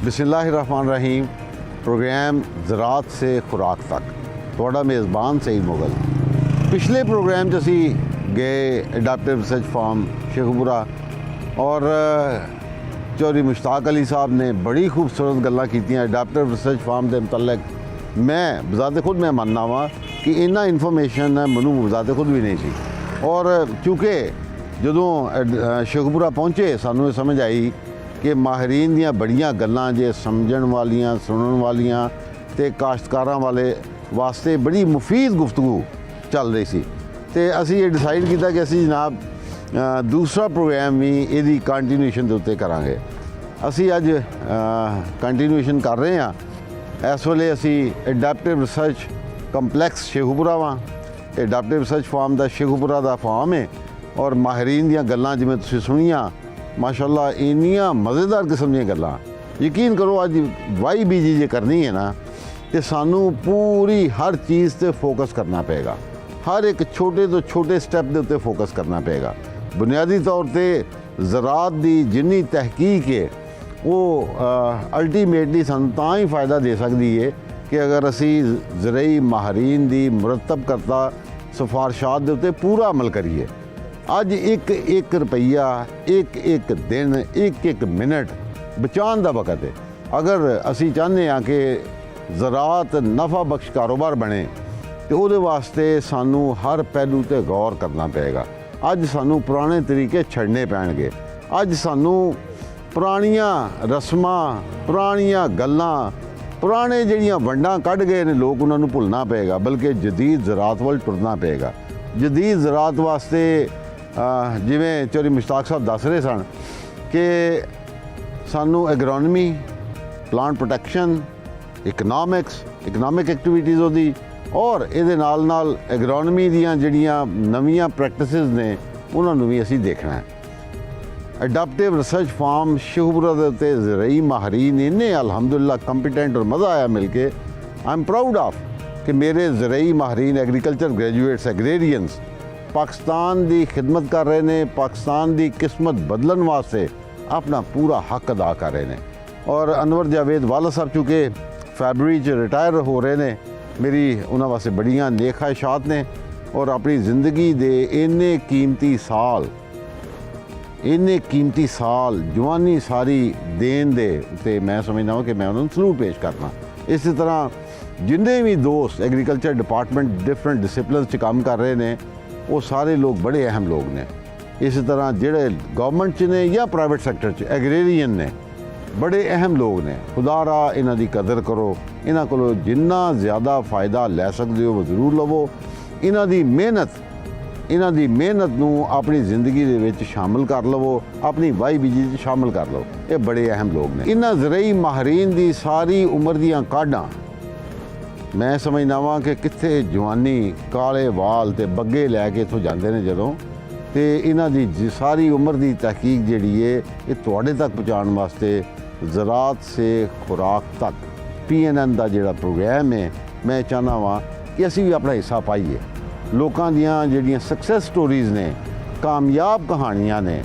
बिस्मिल्लाहिर्रहमानिर्रहीम। प्रोग्राम ज़राअत से खुराक तक ਤੁਹਾਡਾ ਮੇਜ਼ਬਾਨ ਸਈਦ ਮੁਗਲ। ਪਿਛਲੇ ਪ੍ਰੋਗਰਾਮ 'ਚ ਅਸੀਂ ਗਏ ਅਡਾਪਟਿਵ ਰਿਸਰਚ ਫਾਰਮ ਸ਼ੇਖੂਪੁਰਾ ਔਰ ਚੌਧਰੀ ਮੁਸ਼ਤਾਕ ਅਲੀ ਸਾਹਿਬ ਨੇ ਬੜੀ ਖੂਬਸੂਰਤ ਗੱਲਾਂ ਕੀਤੀਆਂ ਅਡਾਪਟਿਵ ਰਿਸਰਚ ਫਾਰਮ ਦੇ ਮੁਤਲਕ। ਮੈਂ ਬਜ਼ਾਤੇ ਖੁਦ ਮੈਂ ਮੰਨਦਾ ਵਾਂ ਕਿ ਇੰਨਾ ਇਨਫੋਰਮੇਸ਼ਨ ਮੈਨੂੰ ਬਜ਼ਾਤੇ ਖੁਦ ਵੀ ਨਹੀਂ ਸੀ ਔਰ ਕਿਉਂਕਿ ਜਦੋਂ ਸ਼ੇਖੂਪੁਰਾ ਪਹੁੰਚੇ ਸਾਨੂੰ ਇਹ ਸਮਝ ਆਈ ਕਿ ਮਾਹਿਰੀਨ ਦੀਆਂ ਬੜੀਆਂ ਗੱਲਾਂ ਜੇ ਸਮਝਣ ਵਾਲੀਆਂ ਸੁਣਨ ਵਾਲੀਆਂ ਤੇ ਕਾਸ਼ਤਕਾਰਾਂ ਵਾਲੇ ਵਾਸਤੇ ਬੜੀ ਮੁਫੀਦ ਗੁਫ਼ਤਗੂ ਚੱਲ ਰਹੀ ਸੀ ਤੇ ਅਸੀਂ ਇਹ ਡਿਸਾਈਡ ਕੀਤਾ ਕਿ ਅਸੀਂ ਜਨਾਬ ਦੂਸਰਾ ਪ੍ਰੋਗਰਾਮ ਵੀ ਇਹਦੀ ਕੰਟੀਨਿਊਸ਼ਨ ਦੇ ਉੱਤੇ ਕਰਾਂਗੇ। ਅਸੀਂ ਅੱਜ ਕੰਟੀਨਿਊਸ਼ਨ ਕਰ ਰਹੇ ਹਾਂ। ਇਸ ਵੇਲੇ ਅਸੀਂ ਅਡਾਪਟਿਵ ਰਿਸਰਚ ਕੰਪਲੈਕਸ ਸ਼ੇਖੂਪੁਰਾ ਵਾਂ। ਅਡਾਪਟਿਵ ਰਿਸਰਚ ਫਾਰਮ ਦਾ ਸ਼ੇਖੂਪੁਰਾ ਦਾ ਫਾਰਮ ਹੈ ਔਰ ਮਾਹਿਰੀਨ ਦੀਆਂ ਗੱਲਾਂ ਜਿਵੇਂ ਤੁਸੀਂ ਸੁਣੀਆਂ ਮਾਸ਼ਾਅੱਲਾ ਇੰਨੀਆਂ ਮਜ਼ੇਦਾਰ ਕਿਸਮ ਦੀਆਂ ਗੱਲਾਂ। ਯਕੀਨ ਕਰੋ ਅੱਜ YBG ਜੇ ਕਰਨੀ ਹੈ ਨਾ ਤੇ ਸਾਨੂੰ ਪੂਰੀ ਹਰ ਚੀਜ਼ ਤੇ ਫੋਕਸ ਕਰਨਾ ਪਏਗਾ। ਹਰ ਇੱਕ ਛੋਟੇ ਤੋਂ ਛੋਟੇ ਸਟੈਪ ਦੇ ਉੱਤੇ ਫੋਕਸ ਕਰਨਾ ਪਏਗਾ। ਬੁਨਿਆਦੀ ਤੌਰ ਤੇ ਜ਼ਰਾਅਤ ਦੀ ਜਿੰਨੀ ਤਹਿਕੀਕ ਹੈ ਉਹ ਅਲਟੀਮੇਟਲੀ ਸਾਨੂੰ ਤਾਂ ਹੀ ਫਾਇਦਾ ਦੇ ਸਕਦੀ ਹੈ ਕਿ ਅਗਰ ਅਸੀਂ ਜ਼ਰਈ ਮਾਹਿਰੀਨ ਦੀ ਮੁਰਤਬ ਕਰਤਾ ਸਿਫਾਰਸ਼ਾਤ ਦੇ ਉੱਤੇ ਪੂਰਾ ਅਮਲ ਕਰੀਏ। ਅੱਜ ਇੱਕ ਰੁਪਈਆ ਇੱਕ ਦਿਨ ਇੱਕ ਮਿੰਟ ਬਚਾਉਣ ਦਾ ਵਕਤ ਹੈ। ਅਗਰ ਅਸੀਂ ਚਾਹੁੰਦੇ ਹਾਂ ਕਿ ਜ਼ਰਾਅਤ ਨਫਾ ਬਖਸ਼ ਕਾਰੋਬਾਰ ਬਣੇ ਤੇ ਉਹਦੇ ਵਾਸਤੇ ਸਾਨੂੰ ਹਰ ਪਹਿਲੂ ਤੇ ਗੌਰ ਕਰਨਾ ਪਏਗਾ। ਅੱਜ ਸਾਨੂੰ ਪੁਰਾਣੇ ਤਰੀਕੇ ਛੱਡਣੇ ਪੈਣਗੇ। ਅੱਜ ਸਾਨੂੰ ਪੁਰਾਣੀਆਂ ਰਸਮਾਂ ਪੁਰਾਣੀਆਂ ਗੱਲਾਂ ਪੁਰਾਣੇ ਜਿਹੜੀਆਂ ਵੰਡਾਂ ਕੱਢ ਗਏ ਨੇ ਲੋਕ ਉਹਨਾਂ ਨੂੰ ਭੁੱਲਣਾ ਪਏਗਾ ਬਲਕਿ ਜਦੀਦ ਜ਼ਰਾਅਤ ਵੱਲ ਟੁਰਨਾ ਪਏਗਾ। ਜਦੀਦ ਜ਼ਰਾਅਤ ਵਾਸਤੇ ਜਿਵੇਂ ਚੌਧਰੀ ਮੁਸ਼ਤਾਕ ਸਾਹਿਬ ਦੱਸ ਰਹੇ ਸਨ ਕਿ ਸਾਨੂੰ ਐਗਰੋਨਮੀ ਪਲਾਂਟ ਪ੍ਰੋਟੈਕਸ਼ਨ ਇਕਨੋਮਿਕ ਐਕਟੀਵਿਟੀਜ਼ ਉਹਦੀ ਔਰ ਇਹਦੇ ਨਾਲ ਐਗਰੋਨਮੀ ਦੀਆਂ ਜਿਹੜੀਆਂ ਨਵੀਆਂ ਪ੍ਰੈਕਟਿਸਿਸ ਨੇ ਉਹਨਾਂ ਨੂੰ ਵੀ ਅਸੀਂ ਦੇਖਣਾ ਹੈ। ਅਡਾਪਟਿਵ ਰਿਸਰਚ ਫਾਰਮ ਸ਼ੇਖੂਪੁਰਾ ਦੇ ਉੱਤੇ ਜ਼ਰਈ ਮਾਹਿਰੀਨ ਇੰਨੇ ਅਲਹਮਦੁਲਿਲਾ ਕੰਪੀਟੈਂਟ ਔਰ ਮਜ਼ਾ ਆਇਆ ਮਿਲ ਕੇ। ਆਈ ਐਮ ਪ੍ਰਾਊਡ ਆਫ ਕਿ ਮੇਰੇ ਜ਼ਰਈ ਮਾਹਿਰੀਨ ਐਗਰੀਕਲਚਰ ਗ੍ਰੈਜੂਏਟਸ ਐਗਰੇਰੀਅਨਸ ਪਾਕਿਸਤਾਨ ਦੀ ਖਿਦਮਤ ਕਰ ਰਹੇ ਨੇ, ਪਾਕਿਸਤਾਨ ਦੀ ਕਿਸਮਤ ਬਦਲਣ ਵਾਸਤੇ ਆਪਣਾ ਪੂਰਾ ਹੱਕ ਅਦਾ ਕਰ ਰਹੇ ਨੇ। ਔਰ ਅਨਵਰ ਜਾਵੇਦ ਵਾਲਾ ਸਾਹਿਬ ਚੁੱਕੇ ਫੈਬਰੀ 'ਚ ਰਿਟਾਇਰ ਹੋ ਰਹੇ ਨੇ। ਮੇਰੀ ਉਹਨਾਂ ਵਾਸਤੇ ਬੜੀਆਂ ਨੇਕ ਖ਼ਾਹਿਸ਼ਾਤ ਨੇ ਔਰ ਆਪਣੀ ਜ਼ਿੰਦਗੀ ਦੇ ਇੰਨੇ ਕੀਮਤੀ ਸਾਲ ਜਵਾਨੀ ਸਾਰੀ ਦੇਣ ਦੇ ਉੱਤੇ ਮੈਂ ਸਮਝਦਾ ਹਾਂ ਕਿ ਮੈਂ ਉਹਨਾਂ ਨੂੰ ਸਲੂਟ ਪੇਸ਼ ਕਰਨਾ। ਇਸੇ ਤਰ੍ਹਾਂ ਜਿੰਨੇ ਵੀ ਦੋਸਤ ਐਗਰੀਕਲਚਰ ਡਿਪਾਰਟਮੈਂਟ ਡਿਫਰੈਂਟ ਡਿਸਿਪਲਿਨਸ 'ਚ ਕੰਮ ਕਰ ਰਹੇ ਨੇ ਉਹ ਸਾਰੇ ਲੋਕ ਬੜੇ ਅਹਿਮ ਲੋਕ ਨੇ। ਇਸੇ ਤਰ੍ਹਾਂ ਜਿਹੜੇ ਗਵਰਨਮੈਂਟ 'ਚ ਨੇ ਜਾਂ ਪ੍ਰਾਈਵੇਟ ਸੈਕਟਰ 'ਚ ਐਗਰੇਰੀਅਨ ਨੇ ਬੜੇ ਅਹਿਮ ਲੋਕ ਨੇ। ਖੁਦਾਰਾ ਇਹਨਾਂ ਦੀ ਕਦਰ ਕਰੋ। ਇਹਨਾਂ ਕੋਲੋਂ ਜਿੰਨਾ ਜ਼ਿਆਦਾ ਫਾਇਦਾ ਲੈ ਸਕਦੇ ਹੋ ਉਹ ਜ਼ਰੂਰ ਲਵੋ। ਇਹਨਾਂ ਦੀ ਮਿਹਨਤ ਨੂੰ ਆਪਣੀ ਜ਼ਿੰਦਗੀ ਦੇ ਵਿੱਚ ਸ਼ਾਮਲ ਕਰ ਲਵੋ, ਆਪਣੀ YBG 'ਚ ਸ਼ਾਮਲ ਕਰ ਲਵੋ। ਇਹ ਬੜੇ ਅਹਿਮ ਲੋਕ ਨੇ। ਇਹਨਾਂ ਜ਼ਰਈ ਮਾਹਿਰੀਨ ਦੀ ਸਾਰੀ ਉਮਰ ਦੀਆਂ ਕਾਢਾਂ ਮੈਂ ਸਮਝਦਾ ਵਾਂ ਕਿ ਕਿੱਥੇ ਜਵਾਨੀ ਕਾਲੇ ਵਾਲ ਤੇ ਬੱਗੇ ਲੈ ਕੇ ਇੱਥੋਂ ਜਾਂਦੇ ਨੇ ਜਦੋਂ ਤੇ ਇਹਨਾਂ ਦੀ ਸਾਰੀ ਉਮਰ ਦੀ ਤਹਿਕੀਕ ਜਿਹੜੀ ਹੈ ਇਹ ਤੁਹਾਡੇ ਤੱਕ ਪਹੁੰਚਾਉਣ ਵਾਸਤੇ ਜ਼ਰਾਅਤ ਸੇ ਖੁਰਾਕ ਤੱਕ PNN ਦਾ ਜਿਹੜਾ ਪ੍ਰੋਗਰਾਮ ਹੈ ਮੈਂ ਚਾਹੁੰਦਾ ਵਾਂ ਕਿ ਅਸੀਂ ਵੀ ਆਪਣਾ ਹਿੱਸਾ ਪਾਈਏ। ਲੋਕਾਂ ਦੀਆਂ ਜਿਹੜੀਆਂ ਸਕਸੈਸ ਸਟੋਰੀਜ਼ ਨੇ, ਕਾਮਯਾਬ ਕਹਾਣੀਆਂ ਨੇ,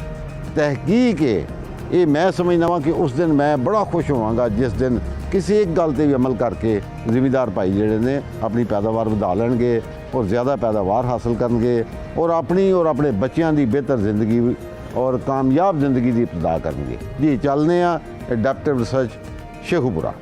ਤਹਿਕੀਕ ਹੈ, ਇਹ ਮੈਂ ਸਮਝਦਾ ਵਾਂ ਕਿ ਉਸ ਦਿਨ ਮੈਂ ਬੜਾ ਖੁਸ਼ ਹੋਵਾਂਗਾ ਜਿਸ ਦਿਨ ਕਿਸੇ ਇੱਕ ਗੱਲ 'ਤੇ ਵੀ ਅਮਲ ਕਰਕੇ ਜ਼ਿਮੀਂਦਾਰ ਭਾਈ ਜਿਹੜੇ ਨੇ ਆਪਣੀ ਪੈਦਾਵਾਰ ਵਧਾ ਲੈਣਗੇ ਔਰ ਜ਼ਿਆਦਾ ਪੈਦਾਵਾਰ ਹਾਸਲ ਕਰਨਗੇ ਔਰ ਆਪਣੀ ਔਰ ਆਪਣੇ ਬੱਚਿਆਂ ਦੀ ਬਿਹਤਰ ਜ਼ਿੰਦਗੀ ਔਰ ਕਾਮਯਾਬ ਜ਼ਿੰਦਗੀ ਦੀ ਇਬਤਦਾ ਕਰਨਗੇ। ਜੀ ਚੱਲਦੇ ਹਾਂ ਅਡਾਪਟਿਵ ਰਿਸਰਚ शेखूपुरा।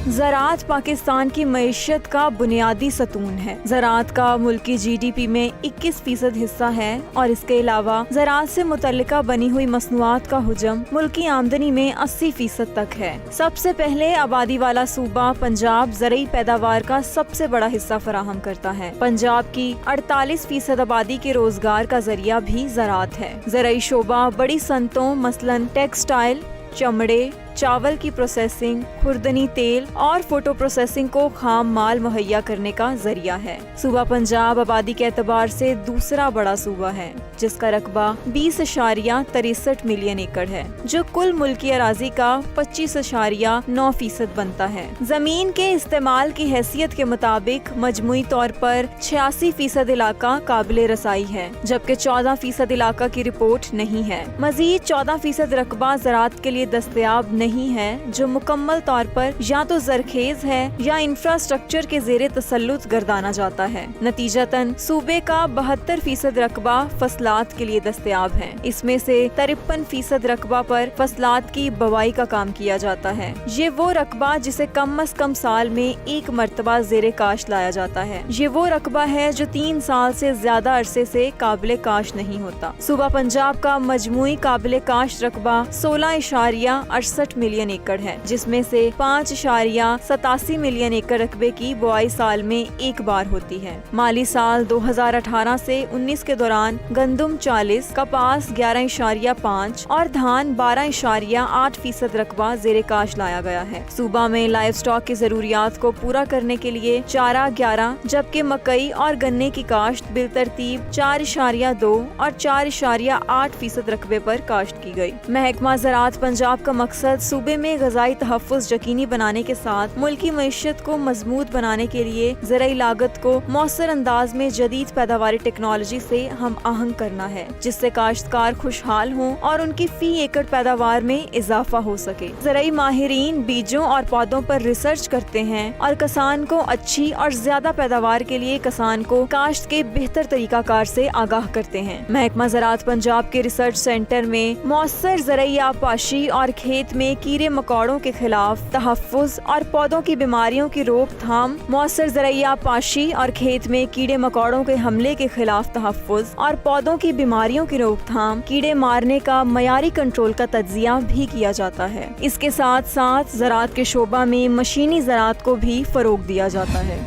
ज़राअत पाकिस्तान की मईशत का बुनियादी सतून है। ज़राअत का मुल्की GDP में 21% हिस्सा है और इसके अलावा ज़राअत से मुतल्लिका बनी हुई मसनूआत का हुजम मुल्की आमदनी में 80% तक है। सबसे पहले आबादी वाला सूबा पंजाब ज़रई पैदावार का सबसे बड़ा हिस्सा फराहम करता है। पंजाब की 48% आबादी के रोजगार का जरिया भी ज़राअत है। ज़रई शोबा बड़ी सनतों मसलन टेक्सटाइल, चमड़े, चावल की प्रोसेसिंग, खुर्दनी तेल और फोटो प्रोसेसिंग को खाम माल मुहैया करने का जरिया है। सूबा पंजाब आबादी के एतबार से दूसरा बड़ा सूबा है जिसका रकबा 20.63 मिलियन एकड़ है जो कुल मुल्की अराजी का 25.9% बनता है। जमीन के इस्तेमाल की हैसियत के मुताबिक मजमूई तौर पर 86% इलाका काबिल रसाई है जबकि 14% इलाका की रिपोर्ट नहीं है। मजीद 14% रकबा ज़राअत के लिए दस्तयाब नहीं नहीं है जो मुकम्मल तौर पर या तो जरखेज है या इंफ्रास्ट्रक्चर के ज़ेरे तसल्लुत गर्दाना जाता है। नतीजतन सूबे का 72% रकबा फसलात के लिए दस्तयाब है। इसमें से 53% रकबा पर फसलात की बवाई का काम किया जाता है। ये वो रकबा जिसे कम अज कम साल में एक मरतबा ज़ेरे काश लाया जाता है। ये वो रकबा है जो 3 साल से ज्यादा अरसे से काबिले काश नहीं होता। सूबा पंजाब का मजमूई काबिले काश रकबा 16.68 मिलियन एकड़ है, जिसमें से 5.87 मिलियन एकड़ रकबे की बुआई साल में एक बार होती है। माली साल 2018 से 19 के दौरान गंदुम 40, कपास 11.5 और धान 12.8% रकबा ज़ेरे काश लाया गया है। सूबा में लाइव स्टॉक की जरूरियात को पूरा करने के लिए चारा 11, जबकि मकई और गन्ने की काश्त बिलतरतीब 4.2 और 4.8% रकबे पर काश्त की गई। महकमा ज़राअत पंजाब का मकसद सूबे में ग़ज़ाई तहफ़्फ़ुज़ यकीनी बनाने के साथ मुल्की मईशत को मजबूत बनाने के लिए ज़राई लागत को मौसर अंदाज में जदीद पैदावारी टेक्नोलॉजी से हम आहंग करना है, जिससे काश्तकार खुशहाल हों और उनकी फी एकड़ पैदावार में इजाफा हो सके। ज़राई माहिरीन बीजों और पौधों पर रिसर्च करते हैं और किसान को अच्छी और ज्यादा पैदावार के लिए किसान को काश्त के बेहतर तरीकाकार से आगाह करते हैं। महकमा ज़राअत पंजाब के रिसर्च सेंटर में मौसर ज़राई आबपाशी और खेत में कीड़े मकोड़ों के खिलाफ तहफ़्फ़ुज़ और पौधों की बीमारियों की रोकथाम, मौसर ज़राई आबपाशी और खेत में कीड़े मकोड़ों के हमले के खिलाफ तहफ़्फ़ुज़ और पौधों की बीमारियों की रोकथाम, कीड़े मारने का मयारी कंट्रोल का तज्ज़िया भी किया जाता है। इसके साथ साथ ज़राअत के शोबा में मशीनी ज़राअत को भी फ़रोग़ दिया जाता है।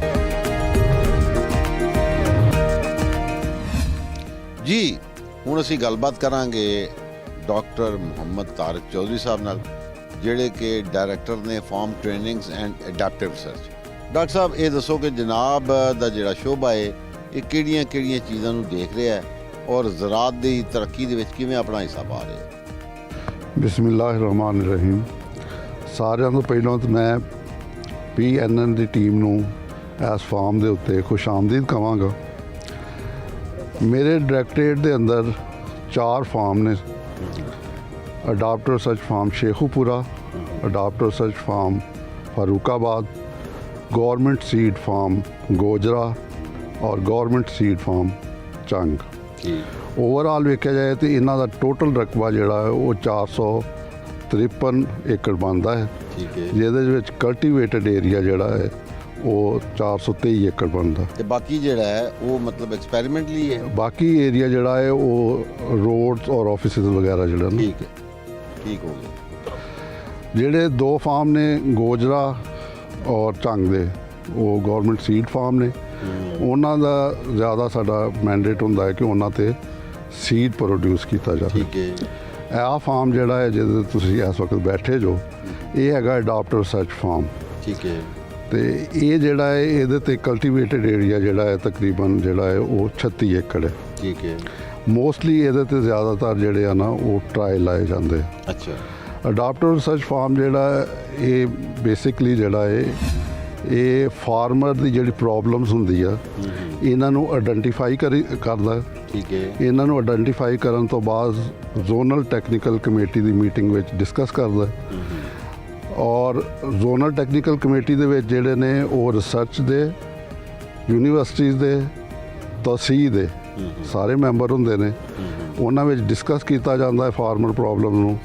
जी ਹੁਣ ਅਸੀਂ ਗੱਲਬਾਤ ਕਰਾਂਗੇ ਡਾਕਟਰ ਮੁਹੰਮਦ ਤਾਰਿਕ ਚੌਧਰੀ ਸਾਹਿਬ ਨਾਲ, ਜਿਹੜੇ ਕਿ ਡਾਇਰੈਕਟਰ ਨੇ farm trainings and adaptive research. Doctor sahib ਇਹ ਦੱਸੋ ਕਿ ਜਨਾਬ ਦਾ ਜਿਹੜਾ ਸ਼ੋਭਾ ਹੈ ਇਹ ਕਿਹੜੀਆਂ ਚੀਜ਼ਾਂ ਨੂੰ ਦੇਖ ਰਿਹਾ ਹੈ ਔਰ ਜ਼ਰਾਅਤ ਦੀ ਤਰੱਕੀ ਦੇ ਵਿੱਚ ਕਿਵੇਂ ਆਪਣਾ ਹਿੱਸਾ ਪਾ ਰਿਹਾ ਹੈ? ਬਿਸਮਿਲ੍ਲਾਹਿਰਰਹਿਮਾਨਿਰਰਹੀਮ। ਸਾਰਿਆਂ ਤੋਂ ਪਹਿਲਾਂ ਤਾਂ ਮੈਂ PNN ਦੀ ਟੀਮ ਨੂੰ ਇਸ ਫਾਰਮ ਦੇ ਉੱਤੇ ਖੁਸ਼ ਆਮਦੀਦ ਕਹਾਂਗਾ। ਮੇਰੇ ਡਾਇਰੈਕਟਰੇਟ ਦੇ ਅੰਦਰ 4 ਫਾਰਮ ਨੇ। Adaptive research farm Sheikhupura, adaptive research farm Farooqabad, government seed farm Gojra ਔਰ government seed farm Chang. Overall ਵੇਖਿਆ ਜਾਏ ਤਾਂ ਇਹਨਾਂ ਦਾ ਟੋਟਲ ਰਕਬਾ ਜਿਹੜਾ ਹੈ ਉਹ 453 ਏਕੜ ਬਣਦਾ ਹੈ, ਜਿਹਦੇ ਵਿੱਚ ਕਲਟੀਵੇਟਡ ਏਰੀਆ ਜਿਹੜਾ ਹੈ ਉਹ 423 ਏਕੜ ਬਣਦਾ ਤੇ ਬਾਕੀ ਜਿਹੜਾ ਹੈ ਉਹ ਮਤਲਬ ਐਕਸਪੈਰੀਮੈਂਟਲੀ ਹੈ। ਬਾਕੀ ਏਰੀਆ ਜਿਹੜਾ ਹੈ ਉਹ ਰੋਡਸ ਔਰ ਆਫਿਸਿਸ ਵਗੈਰਾ ਜਿਹੜਾ ਨੇ। ਠੀਕ ਹੈ, ਠੀਕ ਹੋ ਗਿਆ। ਜਿਹੜੇ 2 ਫਾਰਮ ਨੇ ਗੋਜਰਾ ਔਰ ਝੰਗ ਦੇ, ਉਹ ਗਵਰਨਮੈਂਟ ਸੀਡ ਫਾਰਮ ਨੇ। ਉਹਨਾਂ ਦਾ ਜ਼ਿਆਦਾ ਸਾਡਾ ਮੈਂਡੇਟ ਹੁੰਦਾ ਹੈ ਕਿ ਉਹਨਾਂ 'ਤੇ ਸੀਡ ਪ੍ਰੋਡਿਊਸ ਕੀਤਾ ਜਾਵੇ। ਠੀਕ ਹੈ। ਇਹ ਫਾਰਮ ਜਿਹੜਾ ਹੈ ਜਿਹਦੇ ਤੁਸੀਂ ਇਸ ਵਕਤ ਬੈਠੇ ਜੋ, ਇਹ ਹੈਗਾ ਅਡਾਪਟਰ ਰਿਸਰਚ ਫਾਰਮ। ਠੀਕ ਹੈ। ਤੇ ਇਹ ਜਿਹੜਾ ਹੈ ਇਹਦੇ 'ਤੇ ਕਲਟੀਵੇਟਡ ਏਰੀਆ ਜਿਹੜਾ ਹੈ ਤਕਰੀਬਨ ਜਿਹੜਾ ਹੈ ਉਹ 36 ਏਕੜ ਹੈ। ਠੀਕ ਹੈ। ਮੋਸਟਲੀ ਇਹਦੇ 'ਤੇ ਜ਼ਿਆਦਾਤਰ ਜਿਹੜੇ ਆ ਨਾ ਉਹ ਟਰਾਇਲ ਲਾਏ ਜਾਂਦੇ ਆ। ਅੱਛਾ। ਅਡਾਪਟਰ ਰਿਸਰਚ ਫਾਰਮ ਜਿਹੜਾ ਇਹ ਬੇਸਿਕਲੀ ਜਿਹੜਾ ਹੈ ਇਹ ਫਾਰਮਰ ਦੀ ਜਿਹੜੀ ਪ੍ਰੋਬਲਮਸ ਹੁੰਦੀ ਆ ਇਹਨਾਂ ਨੂੰ ਆਇਡੈਂਟੀਫਾਈ ਕਰਦਾ। ਠੀਕ ਹੈ। ਇਹਨਾਂ ਨੂੰ ਆਇਡੈਂਟੀਫਾਈ ਕਰਨ ਤੋਂ ਬਾਅਦ ਜ਼ੋਨਲ ਟੈਕਨੀਕਲ ਕਮੇਟੀ ਦੀ ਮੀਟਿੰਗ ਵਿੱਚ ਡਿਸਕਸ ਕਰਦਾ ਔਰ ਜ਼ੋਨਲ ਟੈਕਨੀਕਲ ਕਮੇਟੀ ਦੇ ਵਿੱਚ ਜਿਹੜੇ ਨੇ ਉਹ ਰਿਸਰਚ ਦੇ, ਯੂਨੀਵਰਸਿਟੀਜ਼ ਦੇ, ਤਹਿਸੀਲ ਦੇ ਸਾਰੇ ਮੈਂਬਰ ਹੁੰਦੇ ਨੇ। ਉਹਨਾਂ ਵਿੱਚ ਡਿਸਕਸ ਕੀਤਾ ਜਾਂਦਾ ਹੈ ਫਾਰਮਰ ਪ੍ਰੋਬਲਮ ਨੂੰ,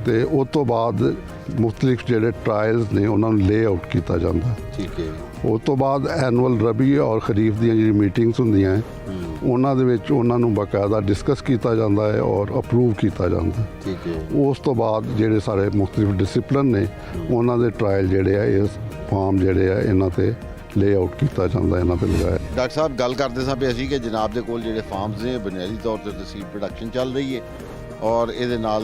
ਤੇ ਉਸ ਤੋਂ ਬਾਅਦ ਮੁਖਤਲਿਫ ਜਿਹੜੇ ਟਰਾਇਲਸ ਨੇ ਉਹਨਾਂ ਨੂੰ ਲੇ ਆਊਟ ਕੀਤਾ ਜਾਂਦਾ। ਠੀਕ ਹੈ। ਉਸ ਤੋਂ ਬਾਅਦ ਐਨੂਅਲ ਰਬੀ ਔਰ ਖਰੀਫ ਦੀਆਂ ਜਿਹੜੀ ਮੀਟਿੰਗਸ ਹੁੰਦੀਆਂ ਉਹਨਾਂ ਦੇ ਵਿੱਚ ਉਹਨਾਂ ਨੂੰ ਬਾਕਾਇਦਾ ਡਿਸਕਸ ਕੀਤਾ ਜਾਂਦਾ ਹੈ ਔਰ ਅਪਰੂਵ ਕੀਤਾ ਜਾਂਦਾ। ਠੀਕ ਹੈ। ਉਸ ਤੋਂ ਬਾਅਦ ਜਿਹੜੇ ਸਾਰੇ ਮੁਖਤਲਿਫ ਡਿਸਿਪਲਿਨ ਨੇ ਉਹਨਾਂ ਦੇ ਟਰਾਇਲ ਜਿਹੜੇ ਆ ਇਸ ਫਾਰਮ ਜਿਹੜੇ ਆ ਇਹਨਾਂ 'ਤੇ ਲੇ ਆਊਟ ਕੀਤਾ ਜਾਂਦਾ, ਇਹਨਾਂ 'ਤੇ ਲਗਾਇਆ। ਡਾਕਟਰ ਸਾਹਿਬ ਗੱਲ ਕਰਦੇ ਸਾਂ ਵੀ ਅਸੀਂ ਕਿ ਜਨਾਬ ਦੇ ਕੋਲ ਜਿਹੜੇ ਫਾਰਮਸ ਨੇ ਬੁਨਿਆਦੀ ਤੌਰ 'ਤੇ ਸੀਡ ਪ੍ਰੋਡਕਸ਼ਨ ਚੱਲ ਰਹੀ ਹੈ ਔਰ ਇਹਦੇ ਨਾਲ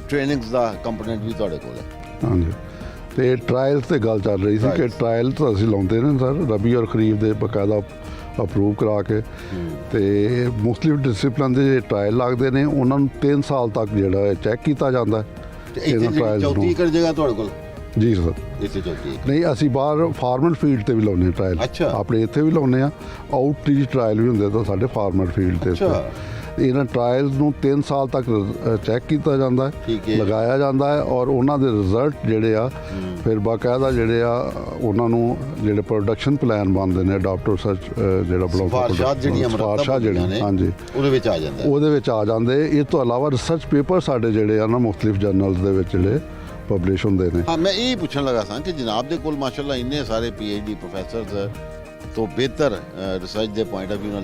ਟ੍ਰੇਨਿੰਗਸ ਦਾ ਕੰਪੋਨੈਂਟ ਵੀ ਤੁਹਾਡੇ ਕੋਲ ਹੈ। ਹਾਂਜੀ। ਤੇ ਟਰਾਇਲਸ 'ਤੇ ਗੱਲ ਚੱਲ ਰਹੀ ਸੀ ਕਿ ਟਰਾਇਲ ਤਾਂ ਅਸੀਂ ਲਾਉਂਦੇ ਨੇ ਸਰ, ਰਬੀ ਔਰ ਖਰੀਫ ਦੇ ਬਾਕਾਇਦਾ ਅਪਰੂਵ ਕਰਾ ਕੇ। ਤੇ ਮੁਖਤਲਿਫ ਡਿਸਿਪਲਿਨ ਦੇ ਜਿਹੜੇ ਟਰਾਇਲ ਲੱਗਦੇ ਨੇ ਉਹਨਾਂ ਨੂੰ 3 ਸਾਲ ਤੱਕ ਜਿਹੜਾ ਚੈੱਕ ਕੀਤਾ ਜਾਂਦਾ ਇਹਨਾਂ ਟਰਾਇਲਸ ਨੂੰ। 34 ਏਕੜ ਜਗ੍ਹਾ ਤੁਹਾਡੇ ਕੋਲ? ਜੀ ਸਰ। ਇੱਥੇ 34 ਨਹੀਂ, ਅਸੀਂ ਬਾਹਰ ਫਾਰਮਰ ਫੀਲਡ 'ਤੇ ਵੀ ਲਾਉਂਦੇ ਟਰਾਇਲ। ਅੱਛਾ। ਆਪਣੇ ਇੱਥੇ ਵੀ ਲਾਉਂਦੇ ਆ। ਆਊਟਰੀਚ ਟਰਾਇਲ ਵੀ ਹੁੰਦੇ ਤਾਂ ਸਾਡੇ ਫਾਰਮਰ ਫੀਲਡ 'ਤੇ। ਇਹਨਾਂ ਟਰਾਇਲਸ ਨੂੰ 3 ਸਾਲ ਤੱਕ ਚੈੱਕ ਕੀਤਾ ਜਾਂਦਾ ਠੀਕ ਹੈ, ਹੈ। ਲਗਾਇਆ ਜਾਂਦਾ ਹੈ ਔਰ ਉਹਨਾਂ ਦੇ ਰਿਜ਼ਲਟ ਜਿਹੜੇ ਆ ਫਿਰ ਬਾਕਾਇਦਾ ਜਿਹੜੇ ਆ ਉਹਨਾਂ ਨੂੰ ਜਿਹੜੇ ਪ੍ਰੋਡਕਸ਼ਨ ਪਲਾਨ ਬਣਦੇ ਨੇ ਅਡਾਪਟਿਵ ਰਿਸਰਚ ਜਿਹੜਾ ਸਿਫਾਰਸ਼ਾਤ ਜਿਹੜੀਆਂ ਸਿਫਾਰਸ਼ਾਂ ਜਿਹੜੀਆਂ ਨੇ ਹਾਂਜੀ ਉਹਦੇ ਵਿੱਚ ਆ ਜਾਂਦਾ ਹੈ। ਉਹਦੇ ਵਿੱਚ ਆ ਜਾਂਦੇ। ਇਸ ਤੋਂ ਇਲਾਵਾ ਰਿਸਰਚ ਪੇਪਰ ਸਾਡੇ ਜਿਹੜੇ ਆ ਨਾ ਮੁxtਲਿਫ ਜਰਨਲਸ ਦੇ ਵਿੱਚ ਜਿਹੜੇ ਪਬਲਿਸ਼ ਹੁੰਦੇ ਨੇ। ਹਾਂ, ਮੈਂ ਇਹ ਪੁੱਛਣ ਲੱਗਾ ਸਾਂ ਕਿ ਜਨਾਬ ਦੇ ਕੋਲ ਮਾਸ਼ਾਅੱਲਾ ਇੰਨੇ ਸਾਰੇ PhD ਪ੍ਰੋਫੈਸਰਸ ਤੋਂ ਬਿਹਤਰ ਰਿਸਰਚ ਦੇ ਪੁਆਇੰਟ ਆਫ ਵਿਊ ਨਾਲ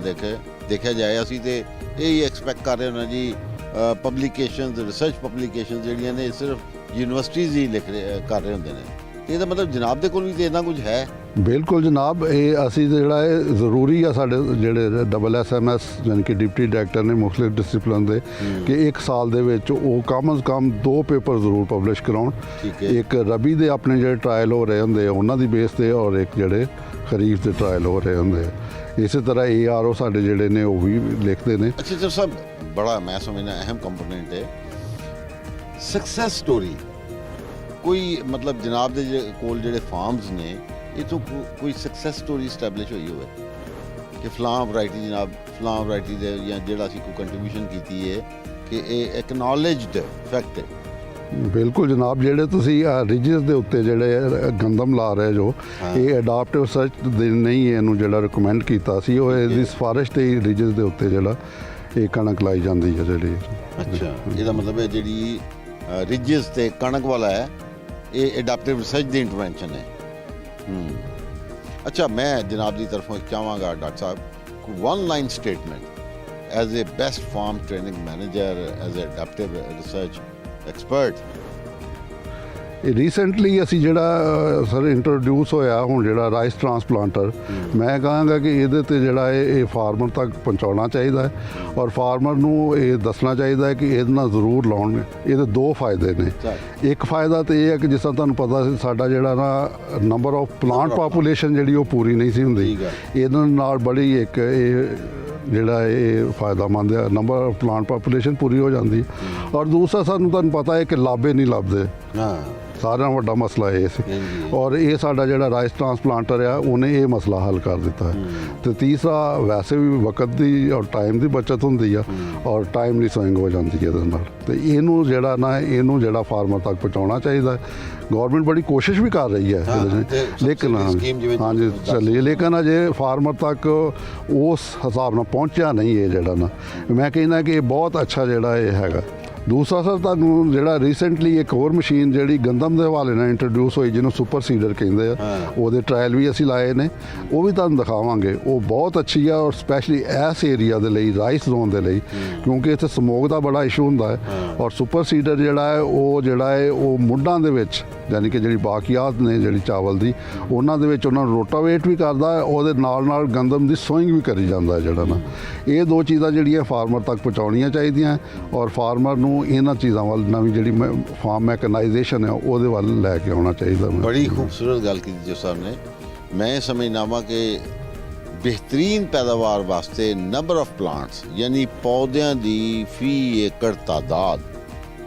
ਦੇਖਿਆ ਜਾਏ ਅਸੀਂ ਤੇ ਇਹ ਹੀ ਐਕਸਪੈਕਟ ਕਰ ਰਹੇ ਹਾਂ ਜੀ ਪਬਲੀਕੇਸ਼ਨਸ ਰਿਸਰਚ ਪਬਲੀਕੇਸ਼ਨਸ ਜਿਹੜੀਆਂ ਨੇ ਸਿਰਫ ਯੂਨੀਵਰਸਿਟੀਜ਼ ਹੀ ਕਰ ਰਹੇ ਹੁੰਦੇ ਨੇ ਤੇ ਇਹਦਾ ਮਤਲਬ ਜਨਾਬ ਦੇ ਕੋਲ ਵੀ ਤੇ ਇੰਨਾ ਕੁਝ ਹੈ। ਬਿਲਕੁਲ ਜਨਾਬ, ਇਹ ਅਸੀਂ ਜਿਹੜਾ ਇਹ ਜ਼ਰੂਰੀ ਆ ਸਾਡੇ ਜਿਹੜੇ SMS ਯਾਨੀ ਕਿ ਡਿਪਟੀ ਡਾਇਰੈਕਟਰ ਨੇ ਮੁxtਲਿਫ ਡਿਸਪਲਿਨ ਦੇ ਕਿ 1 ਸਾਲ ਦੇ ਵਿੱਚ ਉਹ ਕਮ ਅਜ਼ ਕਮ 2 ਪੇਪਰ ਜ਼ਰੂਰ ਪਬਲਿਸ਼ ਕਰਾਉਣ। ਠੀਕ ਹੈ। ਇੱਕ ਰਬੀ ਦੇ ਆਪਣੇ ਜਿਹੜੇ ਟਰਾਇਲ ਹੋ ਰਹੇ ਹੁੰਦੇ ਆ ਉਹਨਾਂ ਦੀ ਬੇਸ ਤੇ ਔਰ ਇੱਕ ਜਿਹੜੇ ਖਰੀਫ ਦੇ ਟਰਾਇਲ ਹੋ ਰਹੇ ਹੁੰਦੇ ਆ। ਇਸੇ ਤਰ੍ਹਾਂ ARO ਸਾਡੇ ਜਿਹੜੇ ਨੇ ਉਹ ਵੀ ਲਿਖਦੇ ਨੇ। ਅੱਛਾ ਸਰ ਸਭ ਬੜਾ ਮੈਂ ਸਮਝਦਾ ਅਹਿਮ ਕੰਪੋਨੈਂਟ ਹੈ ਸਕਸੈਸ ਸਟੋਰੀ। ਕੋਈ ਮਤਲਬ ਜਨਾਬ ਦੇ ਕੋਲ ਜਿਹੜੇ ਫਾਰਮਸ ਨੇ ਇਹ ਤੋਂ ਕੋਈ ਸਕਸੈਸ ਸਟੋਰੀ ਸਟੈਬਲਿਸ਼ ਹੋਈ ਹੋਵੇ ਕਿ ਫਲਾਂ ਵੈਰਾਈਟੀ ਜਨਾਬ ਫਲਾਂ ਵੈਰਾਈਟੀ ਦੇ ਜਾਂ ਜਿਹੜਾ ਅਸੀਂ ਕੋਈ ਕੰਟਰੀਬਿਊਸ਼ਨ ਕੀਤੀ ਹੈ ਕਿ ਇਹ ਐਕਨੋਲੇਜਡ ਫੈਕਟ ਹੈ। ਬਿਲਕੁਲ ਜਨਾਬ, ਜਿਹੜੇ ਤੁਸੀਂ ਰਿਜਸ ਦੇ ਉੱਤੇ ਜਿਹੜੇ ਗੰਦਮ ਲਾ ਰਹੇ ਜੋ ਇਹ ਅਡਾਪਟਿਵ ਰਿਸਰਚ ਦੇ ਨਹੀਂ ਇਹਨੂੰ ਜਿਹੜਾ ਰਿਕਮੈਂਡ ਕੀਤਾ ਸੀ ਉਹ ਇਹਦੀ ਸਿਫਾਰਿਸ਼ ਤੇ ਰਿਜਸ ਦੇ ਉੱਤੇ ਜਿਹੜਾ ਇਹ ਕਣਕ ਲਾਈ ਜਾਂਦੀ ਹੈ ਜਿਹੜੀ। ਅੱਛਾ, ਇਹਦਾ ਮਤਲਬ ਹੈ ਜਿਹੜੀ ਰਿਜਸ ਤੇ ਕਣਕ ਵਾਲਾ ਹੈ ਇਹ ਅਡਾਪਟਿਵ ਰਿਸਰਚ ਦੀ ਇੰਟਰਵੈਂਸ਼ਨ ਹੈ। ਅੱਛਾ, ਮੈਂ ਜਨਾਬ ਦੀ ਤਰਫੋਂ ਚਾਹਾਂਗਾ doctor sahib 1 line statement as a best farm training manager as a adaptive research expert. ਇਹ ਰੀਸੈਂਟਲੀ ਅਸੀਂ ਜਿਹੜਾ ਸਰ ਇੰਟਰੋਡਿਊਸ ਹੋਇਆ ਹੁਣ ਜਿਹੜਾ ਰਾਈਸ ਟਰਾਂਸਪਲਾਂਟਰ, ਮੈਂ ਕਹਾਂਗਾ ਕਿ ਇਹਦੇ ਤੇ ਜਿਹੜਾ ਇਹ ਫਾਰਮਰ ਤੱਕ ਪਹੁੰਚਾਉਣਾ ਚਾਹੀਦਾ ਹੈ ਔਰ ਫਾਰਮਰ ਨੂੰ ਇਹ ਦੱਸਣਾ ਚਾਹੀਦਾ ਹੈ ਕਿ ਇਹਦੇ ਨਾਲ ਜ਼ਰੂਰ ਲਾਉਣ। ਇਹਦੇ 2 ਫਾਇਦੇ ਨੇ। ਇੱਕ ਫਾਇਦਾ ਤਾਂ ਇਹ ਹੈ ਕਿ ਜਿਸ ਤਰ੍ਹਾਂ ਤੁਹਾਨੂੰ ਪਤਾ ਸੀ ਸਾਡਾ ਜਿਹੜਾ ਨਾ ਨੰਬਰ ਆਫ ਪਲਾਂਟ ਪਾਪੂਲੇਸ਼ਨ ਜਿਹੜੀ ਉਹ ਪੂਰੀ ਨਹੀਂ ਸੀ ਹੁੰਦੀ, ਇਹਦੇ ਨਾਲ ਬੜੀ ਇੱਕ ਇਹ ਜਿਹੜਾ ਇਹ ਫਾਇਦਾਮੰਦ ਹੈ, ਨੰਬਰ ਆਫ ਪਲਾਂਟ ਪਾਪੂਲੇਸ਼ਨ ਪੂਰੀ ਹੋ ਜਾਂਦੀ। ਔਰ ਦੂਸਰਾ ਤੁਹਾਨੂੰ ਪਤਾ ਹੈ ਕਿ ਲਾਭੇ ਨਹੀਂ ਲੱਭਦੇ। ਸਾਰਿਆਂ ਦਾ ਵੱਡਾ ਮਸਲਾ ਇਹ ਸੀ ਔਰ ਇਹ ਸਾਡਾ ਜਿਹੜਾ ਰਾਈਸ ਟਰਾਂਸਪਲਾਂਟਰ ਆ ਉਹਨੇ ਇਹ ਮਸਲਾ ਹੱਲ ਕਰ ਦਿੱਤਾ ਹੈ। ਤੇ ਤੀਸਰਾ ਵੈਸੇ ਵੀ ਵਕਤ ਦੀ ਔਰ ਟਾਈਮ ਦੀ ਬਚਤ ਹੁੰਦੀ ਆ ਔਰ ਟਾਈਮਲੀ ਸੋਇੰਗ ਹੋ ਜਾਂਦੀ ਹੈ ਇਹਦੇ ਨਾਲ। ਤੇ ਇਹਨੂੰ ਜਿਹੜਾ ਫਾਰਮਰ ਤੱਕ ਪਹੁੰਚਾਉਣਾ ਚਾਹੀਦਾ। ਗੌਰਮੈਂਟ ਬੜੀ ਕੋਸ਼ਿਸ਼ ਵੀ ਕਰ ਰਹੀ ਹੈ ਲੇਕਿਨ ਹਾਂਜੀ ਚੱਲੀ, ਲੇਕਿਨ ਅਜੇ ਫਾਰਮਰ ਤੱਕ ਉਸ ਹਿਸਾਬ ਨਾਲ ਪਹੁੰਚਿਆ ਨਹੀਂ ਇਹ ਜਿਹੜਾ ਨਾ। ਮੈਂ ਕਹਿੰਦਾ ਕਿ ਇਹ ਬਹੁਤ ਅੱਛਾ ਜਿਹੜਾ ਇਹ ਹੈਗਾ। ਦੂਸਰਾ ਸਰ ਤੁਹਾਨੂੰ ਜਿਹੜਾ ਰੀਸੈਂਟਲੀ ਇੱਕ ਹੋਰ ਮਸ਼ੀਨ ਜਿਹੜੀ ਗੰਦਮ ਦੇ ਹਵਾਲੇ ਨਾਲ ਇੰਟਰੋਡਿਊਸ ਹੋਈ ਜਿਹਨੂੰ ਸੁਪਰ ਸੀਡਰ ਕਹਿੰਦੇ ਆ, ਉਹਦੇ ਟਰਾਇਲ ਵੀ ਅਸੀਂ ਲਾਏ ਨੇ, ਉਹ ਵੀ ਤੁਹਾਨੂੰ ਦਿਖਾਵਾਂਗੇ। ਉਹ ਬਹੁਤ ਅੱਛੀ ਆ ਔਰ ਸਪੈਸ਼ਲੀ ਇਸ ਏਰੀਆ ਦੇ ਲਈ ਰਾਈਸ ਜ਼ੋਨ ਦੇ ਲਈ ਕਿਉਂਕਿ ਇੱਥੇ ਸਮੋਕ ਦਾ ਬੜਾ ਇਸ਼ੂ ਹੁੰਦਾ ਹੈ। ਔਰ ਸੁਪਰ ਸੀਡਰ ਜਿਹੜਾ ਹੈ ਉਹ ਮੁੱਢਾਂ ਦੇ ਵਿੱਚ ਯਾਨੀ ਕਿ ਜਿਹੜੀ ਬਾਕੀਆਤ ਨੇ ਜਿਹੜੀ ਚਾਵਲ ਦੀ ਉਹਨਾਂ ਦੇ ਵਿੱਚ ਉਹਨਾਂ ਨੂੰ ਰੋਟਾਵੇਟ ਵੀ ਕਰਦਾ ਹੈ, ਉਹਦੇ ਨਾਲ ਗੰਦਮ ਦੀ ਸੋਇੰਗ ਵੀ ਕਰੀ ਜਾਂਦਾ ਹੈ ਜਿਹੜਾ ਨਾ। ਇਹ 2 ਚੀਜ਼ਾਂ ਜਿਹੜੀਆਂ ਫਾਰਮਰ ਤੱਕ ਪਹੁੰਚਾਉਣੀਆਂ ਚਾਹੀਦੀਆਂ ਔਰ ਫਾਰਮਰ ਨੂੰ ਇਹਨਾਂ ਚੀਜ਼ਾਂ ਵੱਲ ਨਵੀਂ ਜਿਹੜੀ ਫਾਰਮ ਮੈਕਨਾਈਜੇਸ਼ਨ ਹੈ ਉਹਦੇ ਵੱਲ ਲੈ ਕੇ ਆਉਣਾ ਚਾਹੀਦਾ। ਬੜੀ ਖੂਬਸੂਰਤ ਗੱਲ ਕੀਤੀ ਜੋ ਸਾਹਿਬ ਨੇ। ਮੈਂ ਸਮਝਦਾ ਵਾਂ ਕਿ ਬਿਹਤਰੀਨ ਪੈਦਾਵਾਰ ਵਾਸਤੇ ਨੰਬਰ ਆਫ ਪਲਾਂਟਸ ਯਾਨੀ ਪੌਦਿਆਂ ਦੀ ਫੀ ਏਕੜ ਤਾਦਾਦ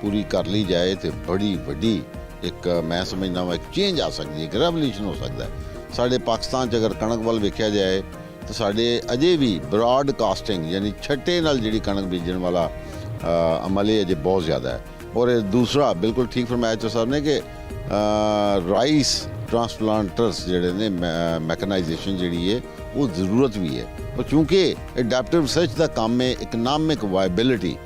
ਪੂਰੀ ਕਰ ਲਈ ਜਾਏ ਤੇ ਬੜੀ ਵੱਡੀ ਇੱਕ ਮੈਂ ਸਮਝਦਾ ਵਾਂ ਇੱਕ ਚੇਂਜ ਆ ਸਕਦੀ ਹੈ, ਇੱਕ ਰੈਵੋਲੂਸ਼ਨ ਹੋ ਸਕਦਾ ਹੈ। ਸਾਡੇ ਪਾਕਿਸਤਾਨ 'ਚ ਅਗਰ ਕਣਕ ਵੱਲ ਵੇਖਿਆ ਜਾਏ ਤਾਂ ਸਾਡੇ ਅਜੇ ਵੀ ਬ੍ਰਾਡਕਾਸਟਿੰਗ ਯਾਨੀ ਛੱਟੇ ਨਾਲ ਜਿਹੜੀ ਕਣਕ ਬੀਜਣ ਵਾਲਾ ਅਮਲ ਇਹ ਅਜੇ ਬਹੁਤ ਜ਼ਿਆਦਾ ਹੈ। ਔਰ ਦੂਸਰਾ ਬਿਲਕੁਲ ਠੀਕ ਫਰਮਾਇਆ ਚੋ ਸਾਹਿਬ ਨੇ ਕਿ ਰਾਈਸ ਟਰਾਂਸਪਲਾਂਟਰਸ ਜਿਹੜੇ ਨੇ ਮੈਕਨਾਈਜੇਸ਼ਨ ਜਿਹੜੀ ਹੈ ਉਹ ਜ਼ਰੂਰਤ ਵੀ ਹੈ। ਪਰ ਕਿਉਂਕਿ ਅਡੈਪਟਿਵ ਰਿਸਰਚ ਦਾ ਕੰਮ ਹੈ ਇਕਨੋਮਿਕ ਵਾਇਬਿਲਿਟੀ,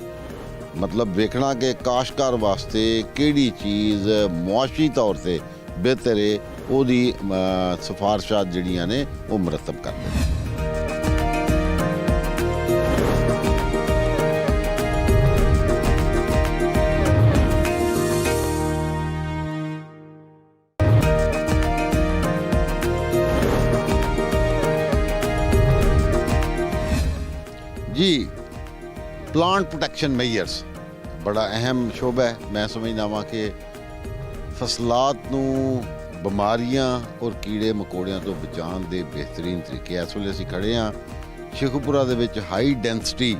ਮਤਲਬ ਵੇਖਣਾ ਕਿ ਕਾਸ਼ਤਕਾਰ ਵਾਸਤੇ ਕਿਹੜੀ ਚੀਜ਼ ਮੁਆਸ਼ੀ ਤੌਰ ਤੇ ਬਿਹਤਰ ਹੈ, ਉਹਦੀ ਸਿਫਾਰਸ਼ਾਤ ਜਿਹੜੀਆਂ ਨੇ ਉਹ ਮੁਰਤਬ ਕਰਦੇ ਨੇ। ਜੀ ਪਲਾਂਟ ਪ੍ਰੋਟੈਕਸ਼ਨ ਮੇਜਰਸ ਬੜਾ ਅਹਿਮ ਸ਼ੋਬਾ ਹੈ। ਮੈਂ ਸਮਝਦਾ ਵਾਂ ਕਿ ਫਸਲਾਤ ਨੂੰ ਬਿਮਾਰੀਆਂ ਔਰ ਕੀੜੇ ਮਕੌੜਿਆਂ ਤੋਂ ਬਚਾਉਣ ਦੇ ਬਿਹਤਰੀਨ ਤਰੀਕੇ। ਇਸ ਵੇਲੇ ਅਸੀਂ ਖੜੇ ਹਾਂ ਸ਼ੇਖੂਪੁਰਾ ਦੇ ਵਿੱਚ ਹਾਈ ਡੈਂਸਿਟੀ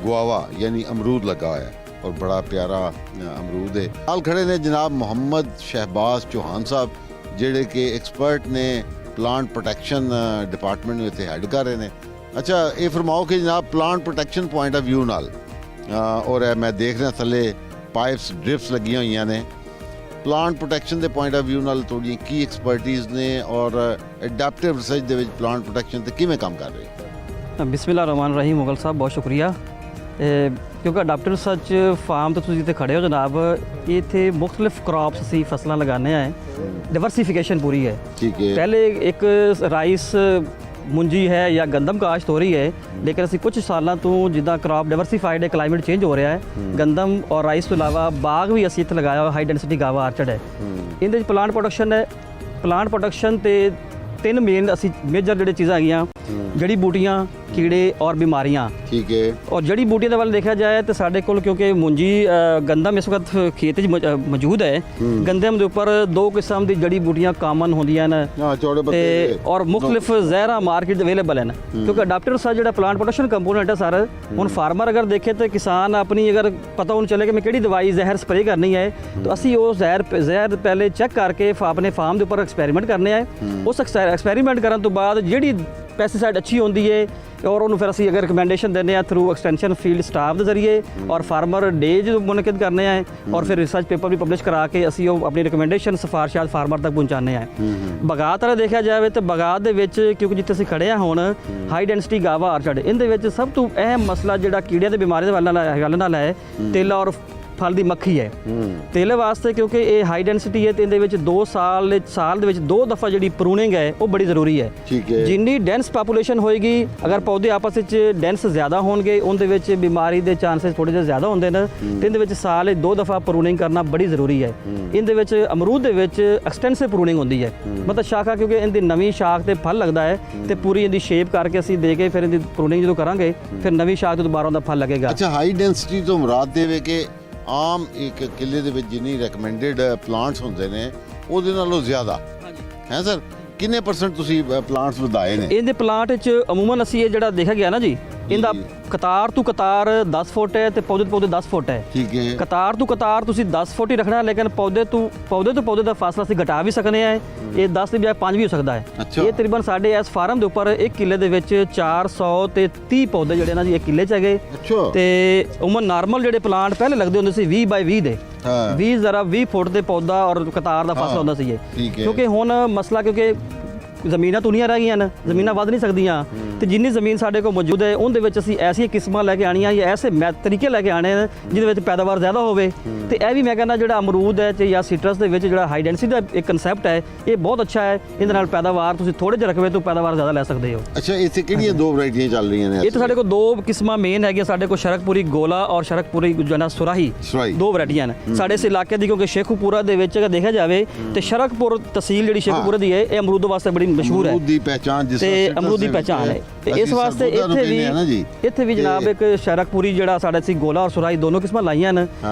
ਗੁਆਵਾ ਯਾਨੀ ਅਮਰੂਦ ਲੱਗਾ ਹੋਇਆ ਔਰ ਬੜਾ ਪਿਆਰਾ ਅਮਰੂਦ ਹੈ। ਨਾਲ ਖੜੇ ਨੇ ਜਨਾਬ ਮੁਹੰਮਦ ਸ਼ਹਿਬਾਜ਼ ਚੌਹਾਨ ਸਾਹਿਬ ਜਿਹੜੇ ਕਿ ਐਕਸਪਰਟ ਨੇ ਪਲਾਂਟ ਪ੍ਰੋਟੈਕਸ਼ਨ ਡਿਪਾਰਟਮੈਂਟ ਨੂੰ ਇੱਥੇ ਹੈਡ ਕਰ ਰਹੇ ਨੇ ਅੱਛਾ ਇਹ ਫਰਮਾਓ ਕਿ ਜਨਾਬ plant protection point of view ਨਾਲ ਔਰ ਇਹ ਮੈਂ ਦੇਖ ਰਿਹਾ ਥੱਲੇ ਪਾਈਪਸ ਡ੍ਰਿਪਸ ਲੱਗੀਆਂ ਹੋਈਆਂ ਨੇ, ਪਲਾਂਟ ਪ੍ਰੋਟੈਕਸ਼ਨ ਦੇ ਪੁਆਇੰਟ ਆਫ ਵਿਊ ਨਾਲ ਤੁਹਾਡੀ ਕੀ ਐਕਸਪਰਟਿਜ਼ ਨੇ ਔਰ ਐਡੈਪਟਿਵ ਰਿਸਰਚ ਦੇ ਵਿੱਚ ਪਲਾਂਟ ਪ੍ਰੋਟੈਕਸ਼ਨ ਤੇ ਕਿਵੇਂ ਕੰਮ ਕਰ ਰਹੇ ਹੋ? ਬਿਸਮਿਲ੍ਲਾ ਰਹਿਮਾਨ ਰਹੀਮ ਮੁਗਲ ਸਾਹਿਬ, ਬਹੁਤ ਸ਼ੁਕਰੀਆ। ਕਿਉਂਕਿ ਅਡਾਪਟਿਵ ਰਿਸਰਚ ਫਾਰਮ ਤੇ ਤੁਸੀਂ ਇੱਥੇ ਖੜੇ ਹੋ ਜਨਾਬ, ਇੱਥੇ ਮੁxtਲਿਫ ਕ੍ਰੌਪਸ ਅਸੀਂ ਫਸਲਾਂ ਲਗਾਉਂਦੇ ਆ, ਡਿਵਰਸੀਫਿਕੇਸ਼ਨ ਪੂਰੀ ਹੈ। ਠੀਕ ਹੈ। ਪਹਿਲੇ ਇੱਕ ਰਾਈਸ ਮੁੰਜੀ ਹੈ ਜਾਂ ਗੰਦਮ ਕਾਸ਼ਤ ਹੋ ਰਹੀ ਹੈ, ਲੇਕਿਨ ਅਸੀਂ ਕੁਝ ਸਾਲਾਂ ਤੋਂ ਜਿੱਦਾਂ ਕ੍ਰੌਪ ਡਿਵਰਸੀਫਾਈਡ ਹੈ, ਕਲਾਈਮੇਟ ਚੇਂਜ ਹੋ ਰਿਹਾ ਹੈ, ਗੰਦਮ ਔਰ ਰਾਈਸ ਤੋਂ ਇਲਾਵਾ ਬਾਗ ਵੀ ਅਸੀਂ ਇੱਥੇ ਲਗਾਇਆ ਹੋਇਆ, ਹਾਈ ਡੈਂਸਿਟੀ ਗਾਵਾ ਆਰਚਰਡ ਹੈ। ਇਹਦੇ ਵਿੱਚ ਪਲਾਂਟ ਪ੍ਰੋਡਕਸ਼ਨ ਹੈ। ਪਲਾਂਟ ਪ੍ਰੋਡਕਸ਼ਨ ਤੇ ਤਿੰਨ ਮੇਨ ਅਸੀਂ ਮੇਜਰ ਜਿਹੜੇ ਚੀਜ਼ਾਂ ਹੈਗੀਆਂ, ਜੜੀ ਬੂਟੀਆਂ, ਕੀੜੇ ਔਰ ਬਿਮਾਰੀਆਂ। ਠੀਕ ਹੈ। ਔਰ ਜੜੀ ਬੂਟੀਆਂ ਦੇ ਵੱਲ ਦੇਖਿਆ ਜਾਏ ਤਾਂ ਸਾਡੇ ਕੋਲ ਕਿਉਂਕਿ ਮੁੰਜੀ ਗੰਦਮ ਇਸ ਵਕਤ ਖੇਤ 'ਚ ਮੌਜੂਦ ਹੈ, ਗੰਦਮ ਦੇ ਉੱਪਰ ਦੋ ਕਿਸਮ ਦੀ ਜੜੀ ਬੂਟੀਆਂ ਕਾਮਨ ਹੁੰਦੀਆਂ ਨੇ ਹਾਂ, ਚੌੜੇ ਤੇ ਪੱਤੇ ਔਰ ਮੁxtਲਿਫ ਜ਼ਹਿਰਾ ਮਾਰਕੀਟ ਅਵੇਲੇਬਲ ਹਨ। ਕਿਉਂਕਿ ਅਡਾਪਟਿਵ ਰਿਸਰਚ ਜਿਹੜਾ ਪਲਾਂਟ ਪ੍ਰੋਟੈਕਸ਼ਨ ਕੰਪੋਨੈਂਟ ਹੈ ਸਰ, ਹੁਣ ਫਾਰਮਰ ਅਗਰ ਦੇਖੇ ਤਾਂ ਕਿਸਾਨ ਆਪਣੀ ਅਗਰ ਪਤਾ ਉਹਨੂੰ ਚੱਲੇ ਕਿ ਮੈਂ ਕਿਹੜੀ ਦਵਾਈ ਜ਼ਹਿਰ ਸਪਰੇਅ ਕਰਨੀ ਹੈ, ਤਾਂ ਅਸੀਂ ਉਹ ਜ਼ਹਿਰ ਪਹਿਲੇ ਚੈੱਕ ਕਰਕੇ ਆਪਣੇ ਫਾਰਮ ਦੇ ਉੱਪਰ ਐਕਸਪੈਰੀਮੈਂਟ ਕਰਨੇ ਆ। ਉਸ ਐਕਸਪੈਰੀਮੈਂਟ ਕਰਨ ਤੋਂ ਬਾਅਦ ਜਿਹੜੀ ਪੈਸਟੀਸਾਈਡ ਅੱਛੀ ਹੁੰਦੀ ਹੈ ਔਰ ਉਹਨੂੰ ਫਿਰ ਅਸੀਂ ਅਗਰ ਰਿਕਮੈਂਡੇਸ਼ਨ ਦਿੰਦੇ ਆ ਥਰੂ ਐਕਸਟੈਂਸ਼ਨ ਫੀਲਡ ਸਟਾਫ ਦੇ ਜ਼ਰੀਏ ਔਰ ਫਾਰਮਰ ਡੇ ਜਦੋਂ ਮੁਨਕਿਦ ਕਰਨੇ ਆ ਔਰ ਫਿਰ ਰਿਸਰਚ ਪੇਪਰ ਵੀ ਪਬਲਿਸ਼ ਕਰਾ ਕੇ ਅਸੀਂ ਉਹ ਆਪਣੀ ਰਿਕਮੈਂਡੇਸ਼ਨ ਸਿਫਾਰਸ਼ਾਤ ਫਾਰਮਰ ਤੱਕ ਪਹੁੰਚਾਉਂਦੇ ਆ। ਬਗਾਤ ਵਾਲਾ ਦੇਖਿਆ ਜਾਵੇ ਤਾਂ ਬਗਾਤ ਦੇ ਵਿੱਚ ਕਿਉਂਕਿ ਜਿੱਥੇ ਅਸੀਂ ਖੜੇ ਆ ਹੁਣ ਹਾਈ ਡੈਂਸਿਟੀ ਗਾਵਾ ਆਰਚਰਡ, ਇਹਦੇ ਵਿੱਚ ਸਭ ਤੋਂ ਅਹਿਮ ਮਸਲਾ ਜਿਹੜਾ ਕੀੜਿਆਂ ਦੇ ਬਿਮਾਰੀ ਦੇ ਵੱਲ ਨਾਲ ਹੈ, ਤੇਲਾ ਔਰ ਫਲ ਦੀ ਮੱਖੀ ਹੈ। ਤੇਲੇ ਵਾਸਤੇ ਕਿਉਂਕਿ ਇਹ ਹਾਈ ਡੈਂਸਿਟੀ ਹੈ ਤੇ ਇਹਦੇ ਵਿੱਚ 2 ਸਾਲ ਦੇ ਵਿੱਚ 2 ਦਫਾ ਜਿਹੜੀ ਪ੍ਰੂਨਿੰਗ ਹੈ ਉਹ ਬੜੀ ਜ਼ਰੂਰੀ ਹੈ। ਠੀਕ ਹੈ। ਜਿੰਨੀ ਡੈਂਸ ਪਾਪੂਲੇਸ਼ਨ ਹੋਏਗੀ, ਅਗਰ ਪੌਦੇ ਆਪਸ ਵਿੱਚ ਡੈਂਸ ਜ਼ਿਆਦਾ ਹੋਣਗੇ, ਉਹਦੇ ਵਿੱਚ ਬਿਮਾਰੀ ਦੇ ਚਾਂਸਸ ਥੋੜੇ ਜਿਹੇ ਜ਼ਿਆਦਾ ਹੁੰਦੇ ਨੇ, ਤੇ ਇਹਦੇ ਵਿੱਚ ਸਾਲ 2 ਦਫਾ ਪ੍ਰੂਨਿੰਗ ਕਰਨਾ ਬੜੀ ਜ਼ਰੂਰੀ ਹੈ। ਇਹਦੇ ਵਿੱਚ ਅਮਰੂਦ ਦੇ ਵਿੱਚ ਐਕਸਟੈਂਸਿਵ ਪ੍ਰੂਨਿੰਗ ਹੁੰਦੀ ਹੈ, ਮਤਲਬ ਸ਼ਾਖਾ ਕਿਉਂਕਿ ਇਹਦੀ ਨਵੀਂ ਸ਼ਾਖ ਤੇ ਫਲ ਲੱਗਦਾ ਹੈ ਤੇ ਪੂਰੀ ਇਹਦੀ ਸ਼ੇਪ ਕਰਕੇ ਅਸੀਂ ਦੇ ਕੇ ਫਿਰ ਇਹਦੀ ਪ੍ਰੂਨਿੰਗ ਜਦੋਂ ਕਰਾਂਗੇ ਫਿਰ ਨਵੀਂ ਸ਼ਾਖ ਤੋਂ ਦੁਬਾਰਾ ਉਹਦਾ ਫਲ ਲੱਗੇਗਾ। ਅੱਛਾ, ਹਾਈ ਡੈਂਸਿਟੀ ਤੋਂ ਮੁਰਾਦ ਦੇਵੇ ਕਿ ਆਮ ਇੱਕ ਕਿੱਲੇ ਦੇ ਵਿੱਚ ਜਿੰਨੀ ਰეკਮੈਂਡਡ ਪਲਾਂਟਸ ਹੁੰਦੇ ਨੇ ਉਹਦੇ ਨਾਲੋਂ ਜ਼ਿਆਦਾ ਹੈ ਸਰ? ਕਿੰਨੇ % ਤੁਸੀਂ ਪਲਾਂਟਸ ਵਧਾਏ ਨੇ? ਇਹਦੇ ਪਲਾਂਟ ਵਿੱਚ ਅਮੂਮਨ ਅਸੀਂ ਇਹ ਜਿਹੜਾ ਦੇਖਿਆ ਗਿਆ ਨਾ ਜੀ, ਇਹਦਾ ਕਤਾਰ ਤੋਂ ਕਤਾਰ 10 ਫੁੱਟ ਹੈ ਤੇ ਪੌਦੇ ਤੋਂ ਪੌਦੇ 10 ਫੁੱਟ ਹੈ। ਠੀਕ ਹੈ। ਕਤਾਰ ਤੋਂ ਕਤਾਰ ਤੁਸੀਂ 10 ਫੁੱਟ ਹੀ ਰੱਖਣਾ, ਲੇਕਿਨ ਪੌਦੇ ਤੋਂ ਪੌਦੇ ਦਾ ਫਾਸਲਾ ਅਸੀਂ ਘਟਾ ਵੀ ਸਕਨੇ ਆ, ਇਹ 10 ਦੀ ਬਜਾਏ 5 ਵੀ ਹੋ ਸਕਦਾ ਹੈ। ਇਹ ਤਕਰੀਬਨ ਸਾਡੇ ਇਸ ਫਾਰਮ ਦੇ ਉੱਪਰ 1 ਕਿੱਲੇ ਦੇ ਵਿੱਚ 430 ਪੌਦੇ ਜਿਹੜੇ ਨਾ ਜੀ 1 ਕਿੱਲੇ 'ਚ ਹੈਗੇ। ਤੇ ਉਮਨ ਨਾਰਮਲ ਜਿਹੜੇ ਪਲਾਂਟ ਪਹਿਲੇ ਲੱਗਦੇ ਹੁੰਦੇ ਸੀ 20 ਬਾਈ 20 ਦੇ, 20 ਫੁੱਟ ਦੇ ਪੌਦਾ ਔਰ ਕਤਾਰ ਦਾ ਫਾਸਲਾ ਹੁੰਦਾ ਸੀ ਇਹ। ਕਿਉਂਕਿ ਹੁਣ ਮਸਲਾ ਕਿਉਂਕਿ ਜ਼ਮੀਨਾਂ ਤੁਨੀਆਂ ਰਹਿ ਗਈਆਂ ਨੇ, ਜ਼ਮੀਨਾਂ ਵੱਧ ਨਹੀਂ ਸਕਦੀਆਂ, ਤੇ ਜਿੰਨੀ ਜ਼ਮੀਨ ਸਾਡੇ ਕੋਲ ਮੌਜੂਦ ਹੈ ਉਹਦੇ ਵਿੱਚ ਅਸੀਂ ਐਸੀਆਂ ਕਿਸਮਾਂ ਲੈ ਕੇ ਆਣੀਆਂ ਜਾਂ ਐਸੇ ਤਰੀਕੇ ਲੈ ਕੇ ਆਣੇ ਨੇ ਜਿਹਦੇ ਵਿੱਚ ਪੈਦਾਵਾਰ ਜ਼ਿਆਦਾ ਹੋਵੇ। ਤੇ ਇਹ ਵੀ ਮੈਂ ਕਹਿੰਦਾ ਜਿਹੜਾ ਅਮਰੂਦ ਹੈ ਜਾਂ ਸੀਟਰਸ ਦੇ ਵਿੱਚ ਜਿਹੜਾ ਹਾਈ ਡੈਂਸਿਟੀ ਦਾ ਇੱਕ ਕਨਸੈਪਟ ਹੈ, ਇਹ ਬਹੁਤ ਅੱਛਾ ਹੈ। ਇਹਦੇ ਨਾਲ ਪੈਦਾਵਾਰ ਤੁਸੀਂ ਥੋੜੇ ਜਿਹੇ ਰਕਬੇ ਤੋਂ ਪੈਦਾਵਾਰ ਜ਼ਿਆਦਾ ਲੈ ਸਕਦੇ ਹੋ। ਅੱਛਾ, ਇੱਥੇ ਕਿਹੜੀਆਂ 2 ਵੈਰਾਈਟੀਆਂ ਚੱਲ ਰਹੀਆਂ ਨੇ? ਇੱਥੇ ਸਾਡੇ ਕੋਲ 2 ਕਿਸਮਾਂ ਮੇਨ ਹੈਗੀਆਂ, ਸਾਡੇ ਕੋਲ ਸ਼ਰਕਪੁਰੀ ਗੋਲਾ ਔਰ ਸ਼ਰਕਪੁਰੀ ਜਨਾ ਸੁਰਾਹੀ, 2 ਵੈਰਾਈਟੀਆਂ ਨੇ ਸਾਡੇ ਇਸ ਇਲਾਕੇ ਦੀ। ਕਿਉਂਕਿ ਸ਼ੇਖੂਪੁਰਾ ਦੇ ਵਿੱਚ ਅਗਰ ਦੇਖਿਆ ਜਾਵੇ ਤੇ ਸ਼ਰਕਪੁਰ ਤਹਿਸੀਲ ਜਿਹੜੀ ਸ਼ੇਖੂਪੁਰਾ ਦੀ ਹੈ ਇਹ ਅਮਰੂਦ ਵਾਸਤੇ ਬੜੀ ਮਸ਼ਹੂਰ ਹੈ ਤੇ ਅਮਰੂਦ ਦੀ ਪਹਿਚਾਣ ਹੈ। ਤੇ ਇਸ ਵਾਸਤੇ ਇੱਥੇ ਵੀ ਜਨਾਬ ਇੱਕ ਸ਼ਰਕਪੁਰੀ ਜਿਹੜਾ ਸਾਡਾ ਸੀ ਗੋਲਾ ਔਰ ਸੁਰਾਹੀ ਦੋਨੋਂ ਕਿਸਮਾਂ ਲਾਈਆਂ ਨੇ।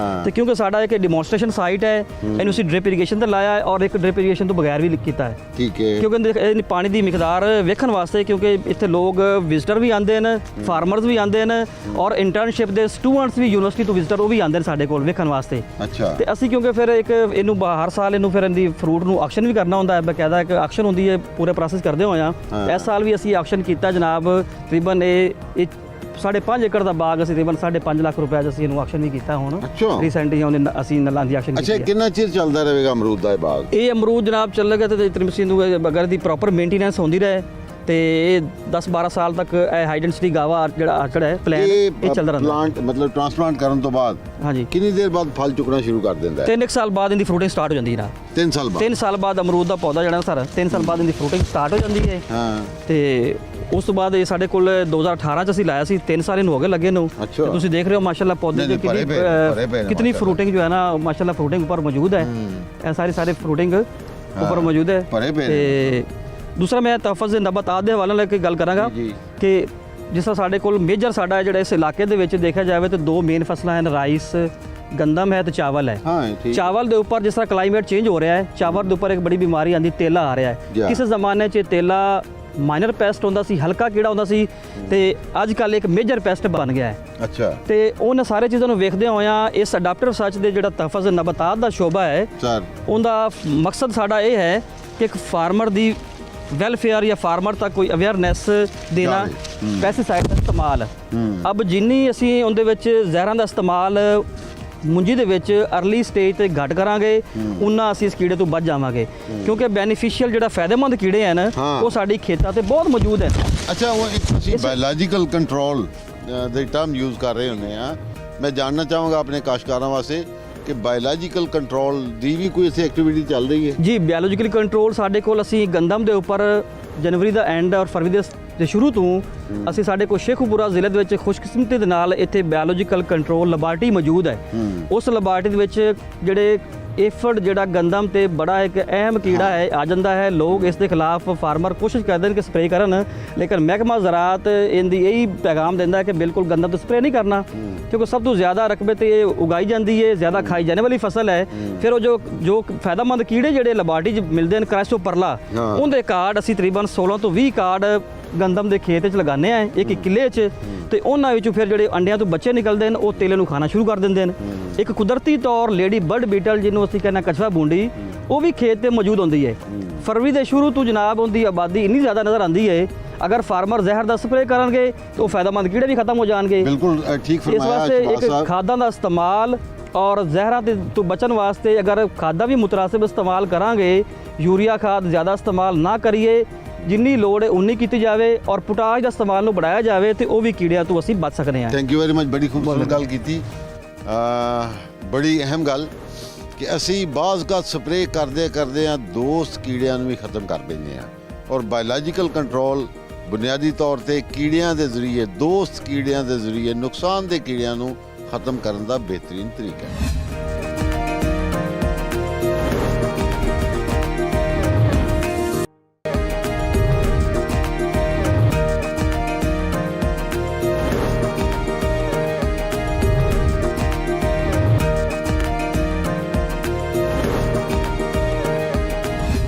ਤੇ ਕਿਉਂਕਿ ਸਾਡਾ ਇੱਕ ਡੈਮੋਨਸਟ੍ਰੇਸ਼ਨ ਸਾਈਟ ਹੈ, ਇਹਨੂੰ ਅਸੀਂ ਡ੍ਰਿਪ ਇਰੀਗੇਸ਼ਨ ਤੇ ਲਾਇਆ ਹੈ ਔਰ ਇੱਕ ਡ੍ਰਿਪ ਇਰੀਗੇਸ਼ਨ ਤੋਂ ਬਗੈਰ ਵੀ ਕੀਤਾ ਹੈ। ਠੀਕ ਹੈ। ਕਿਉਂਕਿ ਪਾਣੀ ਦੀ ਮਿਕਦਾਰ ਵੇਖਣ ਵਾਸਤੇ, ਕਿਉਂਕਿ ਇੱਥੇ ਲੋਕ ਵਿਜ਼ਟਰ ਵੀ ਆਉਂਦੇ ਨੇ, ਫਾਰਮਰਸ ਵੀ ਆਉਂਦੇ ਨੇ ਔਰ ਇੰਟਰਨਸ਼ਿਪ ਦੇ ਸਟੂਡੈਂਟਸ ਵੀ ਯੂਨੀਵਰਸਿਟੀ ਤੋਂ ਵਿਜ਼ਟਰ ਉਹ ਵੀ ਆਉਂਦੇ ਨੇ ਸਾਡੇ ਕੋਲ ਵੇਖਣ ਵਾਸਤੇ। ਅੱਛਾ। ਤੇ ਅਸੀਂ ਕਿਉਂਕਿ ਫਿਰ ਇੱਕ ਇਹਨੂੰ ਹਰ ਸਾਲ ਇਹਨੂੰ ਫਿਰ ਇਹਦੀ ਫਰੂਟ ਨੂੰ ਆਕਸ਼ਨ ਵੀ ਕਰਨਾ ਹੁੰਦਾ ਹੈ, ਬਕਾਇਦਾ ਇੱਕ ਆਕਸ਼ਨ ਹੁੰਦੀ ਹੈ, ਪੂਰੇ ਪ੍ਰੋਸੈਸ ਕਰਦੇ ਹੋਏ ਆ। ਇਸ ਸਾਲ ਵੀ ਅਸੀਂ ਆਕਸ਼ਨ ਕੀਤਾ ਜਨਾਬ, ਤਕਰੀਬਨ ਇਹ 5.5 ਏਕੜ ਦਾ ਬਾਗ ਅਸੀਂ ਤਕਰੀਬਨ 5.5 ਲੱਖ ਰੁਪਏ ਚ ਅਸੀਂ ਇਹਨੂੰ ਆਕਸ਼ਨ ਵੀ ਕੀਤਾ ਹੁਣ ਰੀਸੈਂਟਲੀ ਅਸੀਂ ਨਲਾਂ ਦੀ ਆਕਸ਼ਨ ਕੀਤੀ ਹੈ। ਅੱਛਾ, ਕਿੰਨਾ ਚਿਰ ਚੱਲਦਾ ਰਹੇਗਾ ਅਮਰੂਦ ਦਾ ਇਹ ਬਾਗ? ਇਹ ਅਮਰੂਦ ਜਨਾਬ ਚੱਲੇਗਾ ਤੇ ਤ੍ਰਿਮਸੀ ਨੂੰ ਅਗਰ ਦੀ ਪ੍ਰੋਪਰ ਮੇਨਟੇਨੈਂਸ ਹੁੰਦੀ ਰਹੇ ਤੇ ਇਹ 10-12 ਸਾਲ ਤੱਕ ਇਹ ਹਾਈ ਡੈਂਸਿਟੀ ਗਾਵਾ ਜਿਹੜਾ ਆਰਚਰਡ ਹੈ ਪਲਾਨ ਇਹ ਚੱਲਦਾ ਰਹਿੰਦਾ। ਪਲਾਂਟ ਮਤਲਬ ਟ੍ਰਾਂਸਪਲਾਂਟ ਕਰਨ ਤੋਂ ਬਾਅਦ ਹਾਂਜੀ ਕਿੰਨੀ ਦੇਰ ਬਾਅਦ ਫਲ ਚੁੱਕਣਾ ਸ਼ੁਰੂ ਕਰ ਦਿੰਦਾ ਹੈ? 3 ਸਾਲ ਬਾਅਦ ਇਹਦੀ ਫਰੂਟਿੰਗ ਸਟਾਰਟ ਹੋ ਜਾਂਦੀ ਹੈ ਨਾ। 3 ਸਾਲ ਬਾਅਦ? 3 ਸਾਲ ਬਾਅਦ ਅਮਰੂਦ ਦਾ ਪੌਦਾ ਜਿਹੜਾ ਸਰ 3 ਸਾਲ ਬਾਅਦ ਇਹਦੀ ਫਰੂਟਿੰਗ ਸਟਾਰਟ ਹੋ ਜਾਂਦੀ ਹੈ। ਹਾਂ। ਤੇ ਉਸ ਤੋਂ ਬਾਅਦ ਇਹ ਸਾਡੇ ਕੋਲ 2018 ਚ ਅਸੀਂ ਲਾਇਆ ਸੀ, 3 ਸਾਲ ਇਹਨੂੰ ਹੋ ਗਏ ਲੱਗੇ ਨੂੰ। ਤੁਸੀਂ ਦੇਖ ਰਹੇ ਹੋ ਮਾਸ਼ਾਅੱਲਾ ਪੌਦੇ ਦੀ ਕਿਤਨੀ ਫਰੂਟਿੰਗ ਜੋ ਹੈ ਨਾ, ਮਾਸ਼ਾਅੱਲਾ ਫਰੂਟਿੰਗ ਉੱਪਰ ਮੌਜੂਦ ਹੈ। ਇਹ ਸਾਰੇ ਫਰੂਟਿੰਗ ਉੱਪਰ ਮੌਜੂਦ ਹੈ। ਤੇ ਦੂਸਰਾ ਮੈਂ ਤਹਫਜ਼ ਨਬਾਤਾਤ ਦੇ ਹਵਾਲੇ ਨਾਲ ਗੱਲ ਕਰਾਂਗਾ ਕਿ ਜਿਸ ਤਰ੍ਹਾਂ ਸਾਡੇ ਕੋਲ ਮੇਜਰ ਸਾਡਾ ਜਿਹੜਾ ਇਸ ਇਲਾਕੇ ਦੇ ਵਿੱਚ ਦੇਖਿਆ ਜਾਵੇ ਤਾਂ 2 ਮੇਨ ਫਸਲਾਂ ਹਨ, ਰਾਈਸ ਗੰਦਮ ਹੈ ਤੇ ਚਾਵਲ ਹੈ। ਚਾਵਲ ਦੇ ਉੱਪਰ ਜਿਸ ਤਰ੍ਹਾਂ ਕਲਾਈਮੇਟ ਚੇਂਜ ਹੋ ਰਿਹਾ ਹੈ, ਚਾਵਲ ਦੇ ਉੱਪਰ ਇੱਕ ਬੜੀ ਬਿਮਾਰੀ ਆਂਦੀ ਤੇਲਾ ਆ ਰਿਹਾ ਹੈ। ਕਿਸੇ ਜ਼ਮਾਨੇ 'ਚ ਤੇਲਾ ਮਾਈਨਰ ਪੈਸਟ ਹੁੰਦਾ ਸੀ, ਹਲਕਾ ਕੀੜਾ ਹੁੰਦਾ ਸੀ, ਤੇ ਅੱਜ ਕੱਲ੍ਹ ਇੱਕ ਮੇਜਰ ਪੈਸਟ ਬਣ ਗਿਆ ਹੈ। ਅੱਛਾ। ਤੇ ਉਹਨਾਂ ਸਾਰੇ ਚੀਜ਼ਾਂ ਨੂੰ ਵੇਖਦੇ ਹੋਇਆਂ ਇਸ ਅਡਾਪਟਿਵ ਰਿਸਰਚ ਦੇ ਜਿਹੜਾ ਤਹਫਜ਼ ਨਬਾਤਾਤ ਦਾ ਸ਼ੋਬਾ ਹੈ, ਉਹਦਾ ਮਕਸਦ ਸਾਡਾ ਇਹ ਹੈ ਕਿ ਇੱਕ ਫਾਰਮਰ ਦੀ वेलफेयर या फार्मर तक कोई अवेयरनेस देना ਪੈਸਟੀਸਾਈਡ ਦਾ ਇਸਤੇਮਾਲ ਅਬ ਜਿੰਨੀ ਅਸੀਂ ਉਹਦੇ ਵਿੱਚ ਜ਼ਹਿਰਾਂ ਦਾ ਇਸਤੇਮਾਲ ਮੁੰਜੀ ਦੇ ਵਿੱਚ ਅਰਲੀ ਸਟੇਜ ਤੇ ਘੱਟ ਕਰਾਂਗੇ ਉਨਾ ਅਸੀਂ ਇਸ ਕੀੜੇ ਤੋਂ ਬਚ ਜਾਵਾਂਗੇ ਕਿਉਂਕਿ ਬੈਨੀਫੀਸ਼ੀਅਲ ਜਿਹੜਾ ਫਾਇਦੇਮੰਦ ਕੀੜੇ ਹਨ ਉਹ ਸਾਡੀ ਖੇਤਾਂ ਤੇ ਬਹੁਤ ਮੌਜੂਦ ਹੈ। ਅੱਛਾ, ਉਹ ਇੱਕ ਅਸੀਂ ਬਾਇਓਲੋਜੀਕਲ ਕੰਟਰੋਲ ਦੇ ਟਰਮ ਯੂਜ਼ ਕਰ ਰਹੇ ਹੁੰਦੇ ਆ। ਮੈਂ ਜਾਣਨਾ ਚਾਹਾਂਗਾ ਆਪਣੇ ਕਾਸ਼ਤਕਾਰਾਂ ਵਾਸਤੇ ਕਿ ਬਾਇਓਲੋਜੀਕਲ ਕੰਟਰੋਲ ਦੀ ਵੀ ਕੋਈ ਇੱਥੇ ਐਕਟੀਵਿਟੀ ਚੱਲ ਰਹੀ ਹੈ? ਜੀ, ਬਾਇਓਲੋਜੀਕਲ ਕੰਟਰੋਲ ਸਾਡੇ ਕੋਲ ਅਸੀਂ ਗੰਦਮ ਦੇ ਉੱਪਰ ਜਨਵਰੀ ਦਾ ਐਂਡ ਔਰ ਫਰਵਰੀ ਦੇ ਸ਼ੁਰੂ ਤੋਂ ਅਸੀਂ ਸਾਡੇ ਕੋਲ ਸ਼ੇਖੂਪੁਰਾ ਜ਼ਿਲ੍ਹੇ ਦੇ ਵਿੱਚ ਖੁਸ਼ਕਿਸਮਤੀ ਦੇ ਨਾਲ ਇੱਥੇ ਬਾਇਓਲੋਜੀਕਲ ਕੰਟਰੋਲ ਲੈਬਾਰਟਰੀ ਮੌਜੂਦ ਹੈ। ਉਸ ਲੈਬਾਰਟਰੀ ਦੇ ਵਿੱਚ ਜਿਹੜੇ एफड ਜਿਹੜਾ ਗੰਦਮ ਤੇ ਬੜਾ ਇੱਕ ਅਹਿਮ ਕੀੜਾ ਹੈ ਆ ਜਾਂਦਾ ਹੈ। ਲੋਕ ਇਸ ਦੇ ਖਿਲਾਫ ਫਾਰਮਰ ਕੋਸ਼ਿਸ਼ ਕਰਦੇ ਨੇ ਕਿ ਸਪਰੇਅ ਕਰਨ, ਲੇਕਿਨ ਮਹਿਕਮਾ ਜ਼ਰਾਤ ਇਹਦੀ ਇਹੀ ਪੈਗਾਮ ਦਿੰਦਾ ਹੈ ਕਿ ਬਿਲਕੁਲ ਗੰਦਮ ਤੋਂ ਸਪਰੇਅ ਨਹੀਂ ਕਰਨਾ ਕਿਉਂਕਿ ਸਭ ਤੋਂ ਜ਼ਿਆਦਾ ਰਕਬੇ ਤੇ ਇਹ ਉਗਾਈ ਜਾਂਦੀ ਹੈ, ਜ਼ਿਆਦਾ ਖਾਈ ਜਾਣੇ ਵਾਲੀ ਫਸਲ ਹੈ। ਫਿਰ ਉਹ ਜੋ ਫਾਇਦਾਮੰਦ ਕੀੜੇ ਜਿਹੜੇ ਲੈਬਾਰਟਰੀ 'ਚ ਮਿਲਦੇ ਨੇ ਕ੍ਰਾਈਸੋ ਪਰਲਾ, ਉਹਦੇ ਕਾਰਡ ਅਸੀਂ ਤਕਰੀਬਨ 16 ਤੋਂ 20 ਕਾਰਡ ਗੰਦਮ ਦੇ ਖੇਤ 'ਚ ਲਗਾਉਂਦੇ ਆ ਇੱਕ ਕਿੱਲੇ 'ਚ, ਤੇ ਉਹਨਾਂ ਵਿੱਚੋਂ ਫਿਰ ਜਿਹੜੇ ਅੰਡਿਆਂ ਤੋਂ ਬੱਚੇ ਨਿਕਲਦੇ ਨੇ ਉਹ ਤੇਲੇ ਨੂੰ ਖਾਣਾ ਸ਼ੁਰੂ ਕਰ ਦਿੰਦੇ ਨੇ। ਇੱਕ ਕੁਦਰਤੀ ਤੌਰ ਲੇਡੀ ਬਰਡ ਬੀਟਲ ਜਿਹਨੂੰ ਅਸੀਂ ਕਹਿੰਦੇ ਕਛਵਾ ਬੂੰਡੀ, ਉਹ ਵੀ ਖੇਤ ਤੇ ਮੌਜੂਦ ਹੁੰਦੀ ਹੈ। ਫਰਵਰੀ ਦੇ ਸ਼ੁਰੂ ਤੋਂ ਜਨਾਬ ਉਹਦੀ ਆਬਾਦੀ ਇੰਨੀ ਜ਼ਿਆਦਾ ਨਜ਼ਰ ਆਉਂਦੀ ਹੈ, ਅਗਰ ਫਾਰਮਰ ਜ਼ਹਿਰ ਦਾ ਸਪਰੇਅ ਕਰਨਗੇ ਤਾਂ ਉਹ ਫਾਇਦਾਮੰਦ ਕੀੜੇ ਵੀ ਖਤਮ ਹੋ ਜਾਣਗੇ। ਬਿਲਕੁਲ ਠੀਕ ਇਸ ਫਰਮਾਇਆ ਵਾਸਤੇ ਇਕਬਾਲ ਇੱਕ ਸਾਹਿਬ। ਖਾਦਾਂ ਦਾ ਇਸਤੇਮਾਲ ਔਰ ਜ਼ਹਿਰਾਂ ਤੋਂ ਬਚਣ ਵਾਸਤੇ ਅਗਰ ਖਾਦਾਂ ਵੀ ਮੁਤਨਾਸਿਬ ਇਸਤੇਮਾਲ ਕਰਾਂਗੇ, ਯੂਰੀਆ ਖਾਦ ਜ਼ਿਆਦਾ ਇਸਤੇਮਾਲ ਨਾ ਕਰੀਏ, ਜਿੰਨੀ ਲੋੜ ਹੈ ਉਨੀ ਕੀਤੀ ਜਾਵੇ ਔਰ ਪੋਟਾਸ਼ ਦਾ ਇਸਤੇਮਾਲ ਨੂੰ बढ़ाया ਜਾਵੇ ਤੇ ਉਹ ਵੀ ਕੀੜਿਆਂ ਤੋਂ ਅਸੀਂ ਬਚ ਸਕਦੇ ਹਾਂ। ਥੈਂਕ ਯੂ ਵੈਰੀ ਮਚ, ਬੜੀ ਖੂਬਸੂਰਤ ਗੱਲ ਕੀਤੀ। ਬੜੀ ਅਹਿਮ ਗੱਲ ਕਿ ਅਸੀਂ ਬਾਜ਼ ਦਾ ਸਪਰੇਅ ਕਰਦੇ ਆ ਦੋਸਤ ਕੀੜਿਆਂ ਨੂੰ ਵੀ ਖਤਮ ਕਰ ਦਿੰਦੇ ਆ ਔਰ ਬਾਇਓਲੋਜੀਕਲ ਕੰਟਰੋਲ ਬੁਨਿਆਦੀ ਤੌਰ ਤੇ ਕੀੜਿਆਂ ਦੇ ਜ਼ਰੀਏ, ਦੋਸਤ ਕੀੜਿਆਂ ਦੇ ਜ਼ਰੀਏ ਨੁਕਸਾਨਦੇਹ ਕੀੜਿਆਂ ਨੂੰ ਖਤਮ ਕਰਨ ਦਾ ਬਿਹਤਰੀਨ ਤਰੀਕਾ ਹੈ।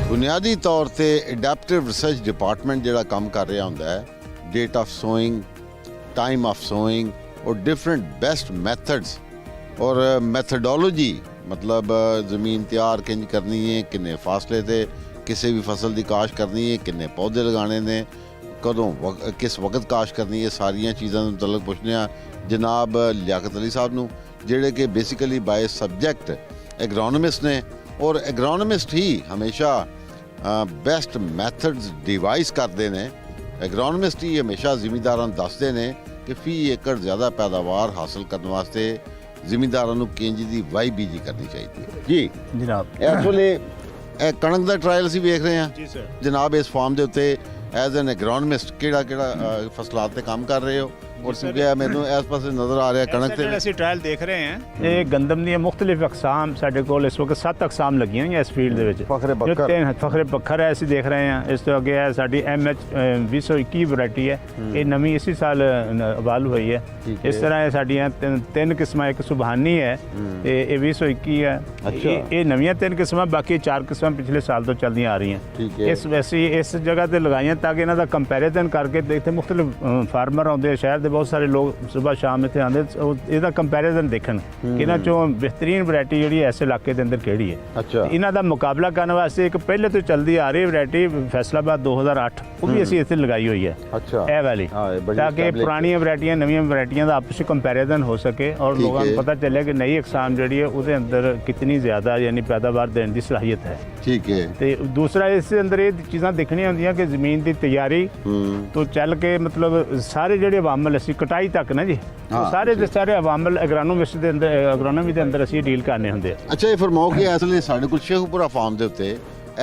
ਬੁਨਿਆਦੀ ਤੌਰ ਤੇ ਅਡੈਪਟਿਵ ਰਿਸਰਚ ਡਿਪਾਰਟਮੈਂਟ ਜਿਹੜਾ ਕੰਮ ਕਰ ਰਿਹਾ ਹੁੰਦਾ ਹੈ, date of sowing, time of sowing ਔਰ ਡਿਫਰੈਂਟ ਬੈਸਟ ਮੈਥਡਸ ਔਰ ਮੈਥਡੋਲੋਜੀ, ਮਤਲਬ ਜ਼ਮੀਨ ਤਿਆਰ ਕਿੰਜ ਕਰਨੀ ਹੈ, ਕਿੰਨੇ ਫਾਸਲੇ ਤੇ ਕਿਸੇ ਵੀ ਫਸਲ ਦੀ ਕਾਸ਼ ਕਰਨੀ ਹੈ, ਕਿੰਨੇ ਪੌਦੇ ਲਗਾਉਣੇ ਨੇ, ਕਦੋਂ ਕਿਸ ਵਕਤ ਕਾਸ਼ ਕਰਨੀ ਹੈ, ਸਾਰੀਆਂ ਚੀਜ਼ਾਂ ਦੇ ਮੁਤਲਕ ਪੁੱਛਦੇ ਹਾਂ ਜਨਾਬ ਲਿਆਕਤ ਅਲੀ ਸਾਹਿਬ ਨੂੰ, ਜਿਹੜੇ ਕਿ ਬੇਸਿਕਲੀ ਬਾਏ ਸਬਜੈਕਟ ਐਗਰੋਨੋਮਿਸਟ ਨੇ ਔਰ ਐਗਰੋਨੋਮਿਸਟ ਹੀ ਹਮੇਸ਼ਾ ਬੈਸਟ ਮੈਥਡਸ ਡਿਵਾਈਸ ਕਰਦੇ ਨੇ। ਐਗਰੋਨੋਮਿਸਟ ਹੀ ਹਮੇਸ਼ਾ ਜ਼ਿਮੀਂਦਾਰਾਂ ਨੂੰ ਦੱਸਦੇ ਨੇ ਕਿ ਫੀ ਏਕੜ ਜ਼ਿਆਦਾ ਪੈਦਾਵਾਰ ਹਾਸਲ ਕਰਨ ਵਾਸਤੇ ਜ਼ਿਮੀਂਦਾਰਾਂ ਨੂੰ ਕਿੰਜ ਦੀ ਵਾਈ ਬੀਜੀ ਕਰਨੀ ਚਾਹੀਦੀ ਹੈ। ਜੀ ਜਨਾਬ, ਇਸ ਵੇਲੇ ਇਹ ਕਣਕ ਦਾ ਟ੍ਰਾਇਲ ਅਸੀਂ ਵੇਖ ਰਹੇ ਹਾਂ ਜੀ ਸਰ। ਜਨਾਬ, ਇਸ ਫਾਰਮ ਦੇ ਉੱਤੇ ਐਜ਼ ਐਨ ਐਗਰੋਨੋਮਿਸਟ ਕਿਹੜਾ ਫਸਲਾਂ ਤੇ ਕੰਮ ਕਰ ਰਹੇ ਹੋ ਔਰ ਕਿਉਂਕਿ ਮੈਨੂੰ ਇਸ ਪਾਸੇ ਨਜ਼ਰ ਆ ਰਿਹਾ ਕਣਕ ਤੇ ਅਸੀਂ ਟ੍ਰਾਇਲ ਦੇਖ ਰਹੇ ਹਾਂ। ਇਹ ਗੰਦਮ ਦੀਆਂ ਮੁxtਲਿਫ ਅਕਸਾਮ ਸਾਡੇ ਕੋਲ ਇਸ ਵਕਤ 7 ਅਕਸਾਮ ਲੱਗੀਆਂ ਹੋਈਆਂ ਇਸ ਫੀਲਡ ਦੇ ਵਿੱਚ। ਫਖਰੇ ਪੱਖਰ ਹੈ ਅਸੀਂ ਦੇਖ ਰਹੇ ਹਾਂ। ਇਸ ਤੋਂ ਅੱਗੇ ਹੈ ਸਾਡੀ MH 2021 ਵੈਰਾਈਟੀ ਹੈ, ਇਹ ਨਵੀਂ ਇਸੇ ਸਾਲ ਅਵਾਲੂ ਹੋਈ ਹੈ। ਇਸ ਤਰ੍ਹਾਂ ਇਹ ਸਾਡੀਆਂ ਤਿੰਨ ਕਿਸਮਾਂ, ਇੱਕ ਸੁਬਹਾਨੀ ਹੈ ਤੇ ਇਹ 2021 ਹੈ। ਇਹ ਨਵੀਆਂ 3 ਕਿਸਮਾਂ, ਬਾਕੀ 4 ਕਿਸਮਾਂ ਪਿਛਲੇ ਸਾਲ ਤੋਂ ਚੱਲਦੀਆਂ ਆ ਰਹੀਆਂ। ਇਸ ਵੈਸੇ ਇਸ ਜਗ੍ਹਾ ਤੇ ਲਗਾਈਆਂ ਤਾਂ ਕਿ ਇਹਨਾਂ ਦਾ ਕੰਪੈਰੀਜ਼ਨ ਕਰਕੇ ਇੱਥੇ ਮੁxtਲਿਫ ਫਾਰਮਰ ਆਉਂਦੇ ਆ, ਸ਼ਹਿਰ ਦੇ ਬਹੁਤ ਸਾਰੇ ਲੋਕ ਸਵੇਰ ਸ਼ਾਮ ਇੱਥੇ ਆਉਂਦੇ, ਇਹਦਾ ਕੰਪੈਰੀਜ਼ਨ ਦੇਖਣ ਕਿ ਇਹਨਾਂ ਚੋਂ ਬਿਹਤਰੀਨ ਵੈਰਾਈਟੀ ਜਿਹੜੀ ਇਸ ਇਲਾਕੇ ਦੇ ਅੰਦਰ ਕਿਹੜੀ ਹੈ। ਇਹਨਾਂ ਦਾ ਮੁਕਾਬਲਾ ਕਰਨ ਵਾਸਤੇ ਇੱਕ ਪਹਿਲੇ ਤੋਂ ਚੱਲਦੀ ਆ ਰਹੀ ਵੈਰਾਈਟੀ ਫੈਸਲਾਬਾਦ 2008, ਉਹ ਵੀ ਅਸੀਂ ਇੱਥੇ ਲਗਾਈ ਹੋਈ ਹੈ ਇਹ ਵਾਲੀ, ਤਾਂ ਕਿ ਪੁਰਾਣੀਆਂ ਵੈਰਾਈਟੀਆਂ ਨਵੀਆਂ ਵੈਰਾਈਟੀਆਂ ਦਾ ਆਪਸ ਵਿੱਚ ਕੰਪੈਰੀਜ਼ਨ ਹੋ ਸਕੇ ਔਰ ਲੋਕਾਂ ਨੂੰ ਪਤਾ ਚੱਲੇ ਕਿ ਨਈ ਇਕਸਾਮ ਜਿਹੜੀ ਹੈ ਉਹਦੇ ਅੰਦਰ ਕਿਤਨੀ ਜ਼ਿਆਦਾ ਯਾਨੀ ਪੈਦਾਵਾਰ ਦੇਣ ਦੀ ਸਲਾਹੀਅਤ ਹੈ। ਠੀਕ ਹੈ। ਤੇ ਦੂਸਰਾ ਇਸ ਦੇ ਅੰਦਰ ਇਹ ਚੀਜ਼ਾਂ ਦੇਖਣੀਆਂ ਹੁੰਦੀਆਂ ਕਿ ਜ਼ਮੀਨ ਦੀ ਤਿਆਰੀ ਤੋਂ ਚੱਲ ਕੇ ਮਤਲਬ ਸਾਰੇ ਜਿਹੜੇ ਅਵਾਮਲ ਅਸੀਂ ਕਟਾਈ ਤੱਕ ਨਾ ਜੀ, ਉਹ ਸਾਰੇ ਦੇ ਸਾਰੇ ਅਵਾਮਲ ਐਗਰੋਨੋਮਿਸਟ ਦੇ ਅੰਦਰ, ਐਗਰੋਨੋਮੀ ਦੇ ਅੰਦਰ ਅਸੀਂ ਡੀਲ ਕਰਨੇ ਹੁੰਦੇ ਆ। ਅੱਛਾ, ਇਹ ਫਰਮਾਓ ਕਿ ਇਸ ਵੇਲੇ ਸਾਡੇ ਕੋਲ ਸ਼ੇਖੂਪੁਰਾ ਫਾਰਮ ਦੇ ਉੱਤੇ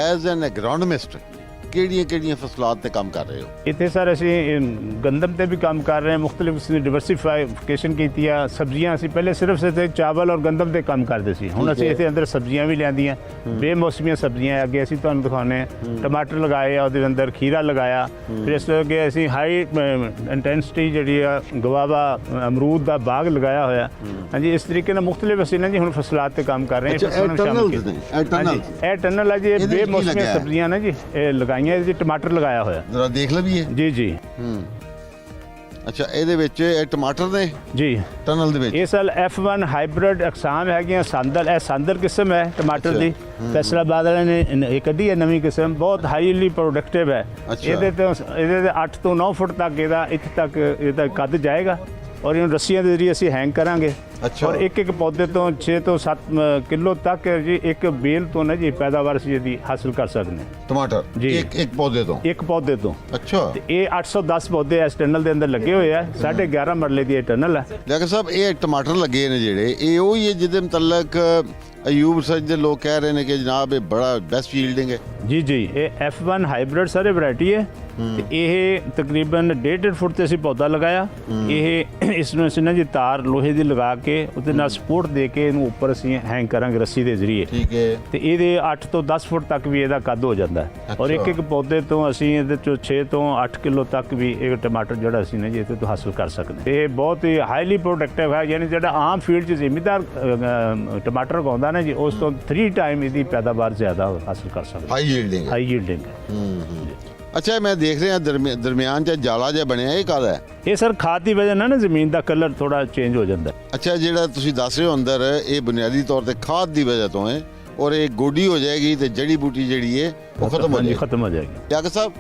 ਐਜ਼ ਐਨ ਐਗਰੋਨੋਮਿਸਟ ਕਿਹੜੀਆਂ ਫਸਲਾਂ ਤੇ ਕੰਮ ਕਰ ਰਹੇ ਹੋ? ਇੱਥੇ ਸਰ ਅਸੀਂ ਗੰਦਮ ਤੇ ਵੀ ਕੰਮ ਕਰ ਰਹੇ ਹਾਂ, ਮੁxtਲਿਫ ਡਿਵਰਸੀਫਿਕੇਸ਼ਨ ਕੀਤੀ ਆ। ਸਬਜ਼ੀਆਂ ਅਸੀਂ ਪਹਿਲੇ ਸਿਰਫ ਚਾਵਲ ਔਰ ਗੰਦਮ ਤੇ ਕੰਮ ਕਰਦੇ ਸੀ, ਹੁਣ ਅਸੀਂ ਇੱਥੇ ਅੰਦਰ ਸਬਜ਼ੀਆਂ ਵੀ ਲਿਆਂਦੀਆਂ, ਬੇਮੌਸਮੀਆਂ ਸਬਜ਼ੀਆਂ ਅੱਗੇ ਅਸੀਂ ਤੁਹਾਨੂੰ ਦਿਖਾਉਂਦੇ ਹਾਂ। ਟਮਾਟਰ ਲਗਾਏ ਆ, ਉਹਦੇ ਅੰਦਰ ਖੀਰਾ ਲਗਾਇਆ, ਫਿਰ ਇਸ ਤੋਂ ਅੱਗੇ ਅਸੀਂ ਹਾਈ ਇੰਟੈਂਸਿਟੀ ਜਿਹੜੀ ਆ ਗਵਾਵਾ ਅਮਰੂਦ ਦਾ ਬਾਗ ਲਗਾਇਆ ਹੋਇਆ। ਹਾਂਜੀ, ਇਸ ਤਰੀਕੇ ਨਾਲ ਮੁxtਲਿਫ ਅਸੀਂ ਨਾ ਜੀ ਹੁਣ ਫਸਲਾਤ ਤੇ ਕੰਮ ਕਰ ਰਹੇ ਹਾਂ। ਇਹ ਟਨਲ ਹੈ ਜੀ, ਇਹ ਬੇਮੌਸਮੀਆਂ ਸਬਜ਼ੀਆਂ ਨੇ ਜੀ, ਇਹ ਲਗਾਈਆਂ। ਟਮਾਟਰ ਲਗਾਇਆ ਹੋਇਆ, ਜਰਾ ਦੇਖ ਲਈਏ। ਜੀ ਜੀ। ਅੱਛਾ, ਇਹਦੇ ਵਿੱਚ ਇਹ ਟਮਾਟਰ ਨੇ ਜੀ ਟਨਲ ਦੇ ਵਿੱਚ? ਇਹ ਸਰ F1 ਹਾਈਬ੍ਰਿਡ ਅਕਸਾਮ ਹੈਗੀਆਂ ਸੰਦਲ, ਇਹ ਸੰਦਲ ਕਿਸਮ ਹੈ ਟਮਾਟਰ ਦੀ। ਫੈਸਲਾਬਾਦ ਵਾਲਿਆਂ ਨੇ ਇਹ ਕੱਢੀ ਹੈ ਨਵੀਂ ਕਿਸਮ, ਬਹੁਤ ਹਾਈਲੀ ਪ੍ਰੋਡਕਟਿਵ ਹੈ। ਅੱਛਾ। ਇਹਦੇ ਤੇ 8 ਤੋਂ 9 ਫੁੱਟ ਤੱਕ ਇਹਦਾ ਇੱਥੇ ਤੱਕ ਇਹਦਾ ਕੱਦ ਜਾਏਗਾ ਔਰ ਇਹਨੂੰ ਰੱਸੀਆਂ ਦੇ ਜ਼ਰੀਏ ਅਸੀਂ ਹੈਂਗ ਕਰਾਂਗੇ। ਅੱਛਾ। ਔਰ ਇੱਕ ਪੌਦੇ ਤੋਂ 6 ਤੋਂ 7 ਕਿਲੋ ਤੱਕ ਜੀ ਇੱਕ ਬੇਲ ਤੋਂ ਨਾ ਜੀ ਪੈਦਾਵਾਰ ਅਸੀਂ ਇਹਦੀ ਹਾਸਲ ਕਰ ਸਕਦੇ ਹਾਂ। ਟਮਾਟਰ ਜੀ। ਇੱਕ ਪੌਦੇ ਤੋਂ? ਇੱਕ ਪੌਦੇ ਤੋਂ। ਅੱਛਾ। ਤੇ ਇਹ 810 ਪੌਦੇ ਇਸ ਟਨਲ ਦੇ ਅੰਦਰ ਲੱਗੇ ਹੋਏ ਆ। 11.5 ਮਰਲੇ ਦੀ ਇਹ ਟਨਲ ਹੈ। ਡਾਕਟਰ ਸਾਹਿਬ, ਇਹ ਟਮਾਟਰ ਲੱਗੇ ਨੇ ਜਿਹੜੇ, ਇਹ ਉਹ ਹੀ ਹੈ ਜਿਹਦੇ ਮੁਤਲਕ ਅਯੂਬ ਸੱਜ ਦੇ ਲੋਕ ਕਹਿ ਰਹੇ ਨੇ ਕਿ ਜਨਾਬ ਇਹ ਬੜਾ ਬੈਸਟ ਯੀਲਡਿੰਗ ਹੈ? ਜੀ ਜੀ, ਇਹ F1 ਹਾਈਬ੍ਰਿਡ ਸਾਰੇ ਵੈਰਾਈਟੀ ਹੈ ਤੇ ਇਹ ਤਕਰੀਬਨ 1.5 ਫੁੱਟ ਤੇ ਅਸੀਂ ਪੌਦਾ ਲਗਾਇਆ। ਇਹ ਇਸ ਨੂੰ ਅਸੀਂ ਨਾ ਜੀ ਤਾਰ ਲੋਹੇ ਦੀ ਲਗਾ ਕੇ ਉਹਦੇ ਨਾਲ ਸਪੋਰਟ ਦੇ ਕੇ ਇਹਨੂੰ ਉੱਪਰ ਅਸੀਂ ਹੈਂਗ ਕਰਾਂਗੇ ਰੱਸੀ ਦੇ ਜ਼ਰੀਏ। ਠੀਕ ਹੈ। ਤੇ ਇਹਦੇ 8 ਤੋਂ 10 ਫੁੱਟ ਤੱਕ ਵੀ ਇਹਦਾ ਕੱਦ ਹੋ ਜਾਂਦਾ ਹੈ ਔਰ ਇੱਕ ਪੌਦੇ ਤੋਂ ਅਸੀਂ ਇਹਦੇ ਚੋਂ 6 ਤੋਂ 8 ਕਿਲੋ ਤੱਕ ਵੀ ਇਹ ਟਮਾਟਰ ਜਿਹੜਾ ਅਸੀਂ ਨੇ ਜੀ ਇਹਦੇ ਤੋਂ ਹਾਸਲ ਕਰ ਸਕਦੇ ਹਾਂ। ਇਹ ਬਹੁਤ ਹੀ ਹਾਈਲੀ ਪ੍ਰੋਡਕਟਿਵ ਹੈ, ਯਾਨੀ ਜਿਹੜਾ ਆਮ ਫੀਲਡ 'ਚ ਜ਼ਿਮੀਦਾਰ ਟਮਾਟਰ ਉਗਾਉਂਦਾ ਨਾ ਜੀ ਉਸ ਤੋਂ 3 ਟਾਈਮ ਇਹਦੀ ਪੈਦਾਵਾਰ ਜ਼ਿਆਦਾ ਹਾਸਲ ਕਰ ਸਕਦਾ। High yielding? High yielding. ਅੱਛਾ, ਮੈਂ ਦੇਖ ਰਿਹਾ ਦਰਮਿਆਨ 'ਚ ਜਾਲਾ ਜਿਹਾ ਬਣਿਆ, ਇਹ ਕਾਹਦਾ ਹੈ? ਇਹ ਸਰ ਖਾਦ ਦੀ ਵਜ੍ਹਾ ਨਾਲ ਨਾ ਜ਼ਮੀਨ ਦਾ ਕਲਰ ਥੋੜਾ ਚੇਂਜ ਹੋ ਜਾਂਦਾ ਹੈ। ਅੱਛਾ, ਜਿਹੜਾ ਤੁਸੀਂ ਦੱਸ ਰਹੇ ਹੋ ਅੰਦਰ, ਇਹ ਬੁਨਿਆਦੀ ਤੌਰ ਤੇ ਖਾਦ ਦੀ ਵਜ੍ਹਾ ਤੋਂ ਹੈ ਔਰ ਇਹ ਗੋਡੀ ਹੋ ਜਾਏਗੀ ਤੇ ਜੜੀ ਬੂਟੀ ਜਿਹੜੀ ਹੈ ਉਹ ਖਤਮ ਹੋ ਜਾਏਗੀ। ਖਤਮ ਹੋ ਜਾਏਗੀ। ਡਾਕਟਰ ਸਾਹਿਬ,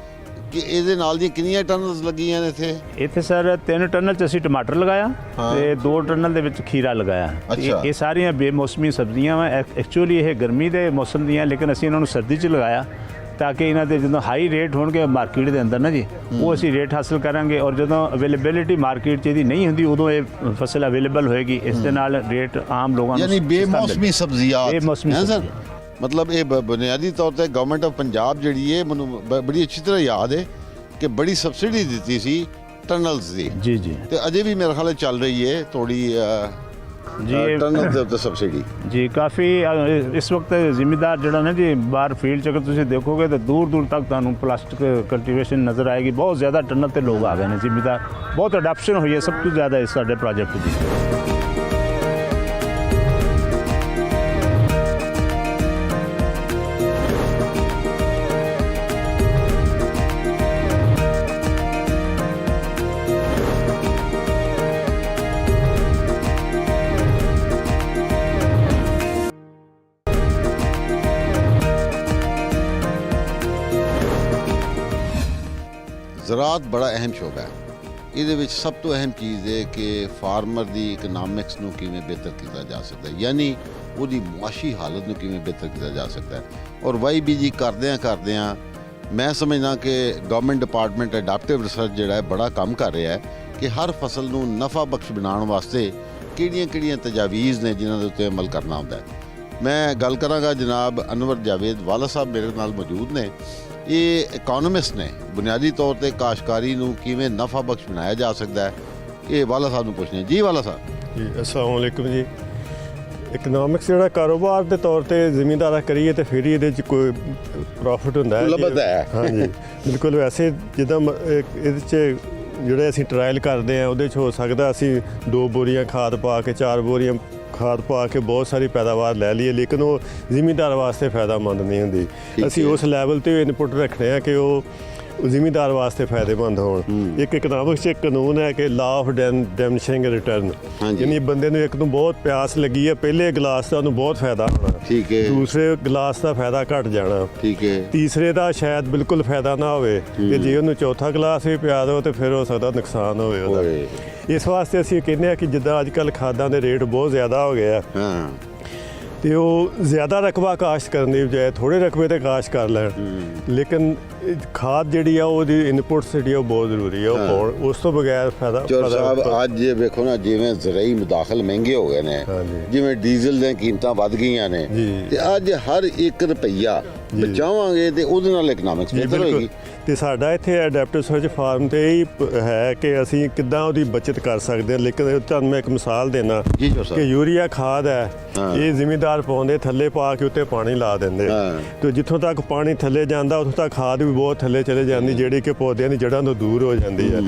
ਕਿ ਇਹਦੇ ਨਾਲ ਦੀਆਂ ਕਿੰਨੀਆਂ ਟਨਲਸ ਲੱਗੀਆਂ ਨੇ ਇੱਥੇ? ਇੱਥੇ ਸਰ 3 ਟਨਲ 'ਚ ਅਸੀਂ ਟਮਾਟਰ ਲਗਾਇਆ ਤੇ 2 ਟਨਲ ਦੇ ਵਿੱਚ ਖੀਰਾ ਲਗਾਇਆ। ਇਹ ਸਾਰੀਆਂ ਬੇਮੌਸਮੀ ਸਬਜ਼ੀਆਂ ਵਾ। ਐਕਚੁਅਲੀ ਇਹ ਗਰਮੀ ਦੇ ਮੌਸਮ ਦੀਆਂ, ਲੇਕਿਨ ਅਸੀਂ ਇਹਨਾਂ ਨੂੰ ਸਰਦੀ 'ਚ ਲਗਾਇਆ ਤਾਂ ਕਿ ਇਹਨਾਂ ਦੇ ਜਦੋਂ ਹਾਈ ਰੇਟ ਹੋਣਗੇ ਮਾਰਕੀਟ ਦੇ ਅੰਦਰ ਨਾ ਜੀ, ਉਹ ਅਸੀਂ ਰੇਟ ਹਾਸਲ ਕਰਾਂਗੇ ਔਰ ਜਦੋਂ ਅਵੇਲੇਬਿਲਿਟੀ ਮਾਰਕੀਟ 'ਚ ਇਹਦੀ ਨਹੀਂ ਹੁੰਦੀ ਉਦੋਂ ਇਹ ਫਸਲ ਅਵੇਲੇਬਲ ਹੋਏਗੀ। ਇਸ ਦੇ ਨਾਲ ਰੇਟ ਆਮ ਲੋਕਾਂ ਨੂੰ ਯਾਨੀ ਬੇਮੌਸਮੀ ਸਬਜ਼ੀਆਂ ਬੇਮੌਸਮੀ ਸਰ? ਮਤਲਬ ਇਹ ਬੁਨਿਆਦੀ ਤੌਰ ਤੇ ਗਵਰਨਮੈਂਟ ਆਫ ਪੰਜਾਬ ਜਿਹੜੀ ਹੈ, ਮੈਨੂੰ ਬੜੀ ਅੱਛੀ ਤਰ੍ਹਾਂ ਯਾਦ ਹੈ ਕਿ ਬੜੀ ਸਬਸਿਡੀ ਦਿੱਤੀ ਸੀ ਟਨਲਸ ਦੀ। ਜੀ ਜੀ। ਤੇ ਅਜੇ ਵੀ ਮੇਰੇ ਖਿਆਲ ਚੱਲ ਰਹੀ ਹੈ ਥੋੜੀ ਜੀ ਟਨਲ ਦੇ ਉੱਤੇ ਸਬਸਿਡੀ। ਜੀ ਕਾਫੀ ਇਸ ਵਕਤ ਜ਼ਿਮੀਦਾਰ ਜਿਹੜਾ ਨਾ ਜੀ ਬਾਹਰ ਫੀਲਡ 'ਚ ਅਗਰ ਤੁਸੀਂ ਦੇਖੋਗੇ ਤਾਂ ਦੂਰ ਦੂਰ ਤੱਕ ਤੁਹਾਨੂੰ ਪਲਾਸਟਿਕ ਕਲਟੀਵੇਸ਼ਨ ਨਜ਼ਰ ਆਏਗੀ। ਬਹੁਤ ਜ਼ਿਆਦਾ ਟਨਲ ਤੇ ਲੋਕ ਆ ਗਏ ਨੇ ਜ਼ਿਮੀਦਾਰ, ਬਹੁਤ ਅਡਾਪਸ਼ਨ ਹੋਈ ਹੈ ਸਭ ਤੋਂ ਜ਼ਿਆਦਾ ਇਸ ਸਾਡੇ ਪ੍ਰੋਜੈਕਟ ਦੀ। ਜ਼ਰਾਅਤ ਬੜਾ ਅਹਿਮ ਸ਼ੋਬਾ ਹੈ। ਇਹਦੇ ਵਿੱਚ ਸਭ ਤੋਂ ਅਹਿਮ ਚੀਜ਼ ਹੈ ਕਿ ਫਾਰਮਰ ਦੀ ਇਕਨੋਮਿਕਸ ਨੂੰ ਕਿਵੇਂ ਬਿਹਤਰ ਕੀਤਾ ਜਾ ਸਕਦਾ ਹੈ, ਯਾਨੀ ਉਹਦੀ ਮੁਆਸ਼ੀ ਹਾਲਤ ਨੂੰ ਕਿਵੇਂ ਬਿਹਤਰ ਕੀਤਾ ਜਾ ਸਕਦਾ ਹੈ। ਔਰ YBG ਕਰਦਿਆਂ ਮੈਂ ਸਮਝਦਾ ਕਿ ਗਵਰਨਮੈਂਟ ਡਿਪਾਰਟਮੈਂਟ ਅਡਾਪਟਿਵ ਰਿਸਰਚ ਜਿਹੜਾ ਹੈ ਬੜਾ ਕੰਮ ਕਰ ਰਿਹਾ ਹੈ ਕਿ ਹਰ ਫਸਲ ਨੂੰ ਨਫਾ ਬਖਸ਼ ਬਣਾਉਣ ਵਾਸਤੇ ਕਿਹੜੀਆਂ ਤਜਾਵੀਜ਼ ਨੇ ਜਿਨ੍ਹਾਂ ਦੇ ਉੱਤੇ ਅਮਲ ਕਰਨਾ ਹੁੰਦਾ ਹੈ। ਮੈਂ ਗੱਲ ਕਰਾਂਗਾ ਜਨਾਬ ਅਨਵਰ ਜਾਵੇਦ ਵਾਲਾ ਸਾਹਿਬ ਮੇਰੇ ਨਾਲ ਮੌਜੂਦ ਨੇ। ਇਹ ਇਕਨੋਮਿਸਟ ਨੇ, ਬੁਨਿਆਦੀ ਤੌਰ ਤੇ ਕਾਸ਼ਤਕਾਰੀ ਨੂੰ ਕਿਵੇਂ ਨਫਾ ਬਖਸ਼ ਬਣਾਇਆ ਜਾ ਸਕਦਾ ਹੈ, ਇਹ ਵਾਲਾ ਸਾਹਿਬ ਨੂੰ ਪੁੱਛਦੇ ਜੀ। ਵਾਲਾ ਸਾਹਿਬ ਜੀ, अस्सलाम वालेकुम जी। ਇਕਨੋਮਿਕਸ ਜਿਹੜਾ ਕਾਰੋਬਾਰ ਦੇ ਤੌਰ ਤੇ ਜ਼ਿਮੀਂਦਾਰਾ ਕਰੀਏ ਤੇ ਫਿਰ ਹੀ ਇਹਦੇ 'ਚ ਕੋਈ ਪ੍ਰੋਫਿਟ ਹੁੰਦਾ ਹੈ। ਲੱਭਦਾ ਹੈ। ਹਾਂਜੀ, ਬਿਲਕੁਲ। ਵੈਸੇ ਜਿੱਦਾਂ ਇਹਦੇ 'ਚ ਜਿਹੜੇ ਅਸੀਂ ਟਰਾਇਲ ਕਰਦੇ ਆ ਉਹਦੇ 'ਚ ਹੋ ਸਕਦਾ ਅਸੀਂ 2 ਬੋਰੀਆਂ ਖਾਦ ਪਾ ਕੇ 4 ਬੋਰੀਆਂ ਖਾਦ ਪਾ ਕੇ ਬਹੁਤ ਸਾਰੀ ਪੈਦਾਵਾਰ ਲੈ ਲਈਏ, ਲੇਕਿਨ ਉਹ ਜ਼ਿਮੀਂਦਾਰ ਵਾਸਤੇ ਫਾਇਦਾਮੰਦ ਨਹੀਂ ਹੁੰਦੀ। ਅਸੀਂ ਉਸ ਲੈਵਲ ਤੇ ਇਨਪੁਟ ਰੱਖਣੇ ਆ ਕਿ ਉਹ ਜ਼ਿਮੀਂਦਾਰ ਵਾਸਤੇ ਫਾਇਦੇਮੰਦ ਹੋਣ। ਇੱਕ ਇਕਨੋਮਿਕਸ 'ਚ ਇੱਕ ਕਾਨੂੰਨ ਹੈ ਕਿ ਲਾ ਆਫ ਡੈਮਨਿਸ਼ਿੰਗ ਰਿਟਰਨ, ਯਾਨੀ ਬੰਦੇ ਨੂੰ ਇੱਕ ਨੂੰ ਬਹੁਤ ਪਿਆਸ ਲੱਗੀ ਹੈ, ਪਹਿਲੇ ਗਲਾਸ ਦਾ ਉਹਨੂੰ ਬਹੁਤ ਫਾਇਦਾ ਹੋਣਾ, ਠੀਕ ਹੈ, ਦੂਸਰੇ ਗਲਾਸ ਦਾ ਫਾਇਦਾ ਘਟ ਜਾਣਾ, ਠੀਕ ਹੈ, ਤੀਸਰੇ ਦਾ ਸ਼ਾਇਦ ਬਿਲਕੁਲ ਫਾਇਦਾ ਨਾ ਹੋਵੇ ਤੇ ਜੇ ਉਹਨੂੰ ਚੌਥਾ ਗਲਾਸ ਵੀ ਪਿਆ ਦਿਓ ਤੇ ਫਿਰ ਹੋ ਸਕਦਾ ਨੁਕਸਾਨ ਹੋਵੇ ਉਹਦਾ। ਇਸ ਵਾਸਤੇ ਅਸੀਂ ਕਹਿੰਦੇ ਆ ਕਿ ਜਿੱਦਾਂ ਅੱਜ ਕੱਲ੍ਹ ਖਾਦਾਂ ਦੇ ਰੇਟ ਬਹੁਤ ਜ਼ਿਆਦਾ ਹੋ ਗਏ ਆ ਤੇ ਉਹ ਜ਼ਿਆਦਾ ਰਕਬਾ ਕਾਸ਼ਤ ਕਰਨ ਦੀ ਬਜਾਏ ਥੋੜੇ ਰਕਬੇ ਤੇ ਕਾਸ਼ਤ ਕਰ ਲੈਣ, ਲੇਕਿਨ ਖਾਦ ਜਿਹੜੀ ਆ ਉਹਦੀ ਇਨਪੁਟਸ ਜਿਹੜੀ ਉਹ ਬਹੁਤ ਜ਼ਰੂਰੀ ਆ, ਉਹ ਪਾਉਣ, ਉਸ ਤੋਂ ਬਗੈਰ ਫਾਇਦਾ। ਚੋਰ ਸਾਹਿਬ ਅੱਜ ਵੇਖੋ ਨਾ, ਜਿਵੇਂ ਜ਼ਰਾਈ ਮੁਦਾਖਲ ਮਹਿੰਗੇ ਹੋ ਗਏ ਨੇ, ਜਿਵੇਂ ਡੀਜ਼ਲ ਦੀਆਂ ਕੀਮਤਾਂ ਵੱਧ ਗਈਆਂ ਨੇ, ਤੇ ਅੱਜ ਹਰ 1 ਰੁਪਈਆ ਬਚਾਵਾਂਗੇ ਤੇ ਉਹਦੇ ਨਾਲ ਇਕਨੋਮਿਕਸ ਬਿਹਤਰ ਹੋਏਗੀ। ਤੇ ਸਾਡਾ ਇੱਥੇ ਅਡੈਪਟਿਵ ਸਰਚ ਫਾਰਮ ਤੇ ਇਹ ਹੈ ਕਿ ਅਸੀਂ ਕਿੱਦਾਂ ਉਹਦੀ ਬਚਤ ਕਰ ਸਕਦੇ ਹਾਂ। ਲੇਕਿਨ ਤੁਹਾਨੂੰ ਮੈਂ ਇੱਕ ਮਿਸਾਲ ਦੇਣਾ ਕਿ ਯੂਰੀਆ ਖਾਦ ਹੈ, ਇਹ ਜ਼ਿਮੀਂਦਾਰ ਪਾਉਂਦੇ ਥੱਲੇ ਪਾ ਕੇ ਉੱਤੇ ਪਾਣੀ ਲਾ ਦਿੰਦੇ, ਤੇ ਜਿੱਥੋਂ ਤੱਕ ਪਾਣੀ ਥੱਲੇ ਜਾਂਦਾ ਉੱਥੋਂ ਤੱਕ ਖਾਦ ਵੀ ਬਹੁਤ ਥੱਲੇ ਚਲੇ ਜਾਂਦੀ, ਜਿਹੜੀ ਕਿ ਪੌਦਿਆਂ ਦੀ ਜੜ੍ਹਾਂ ਤੋਂ ਦੂਰ ਹੋ ਜਾਂਦੀ ਹੈ।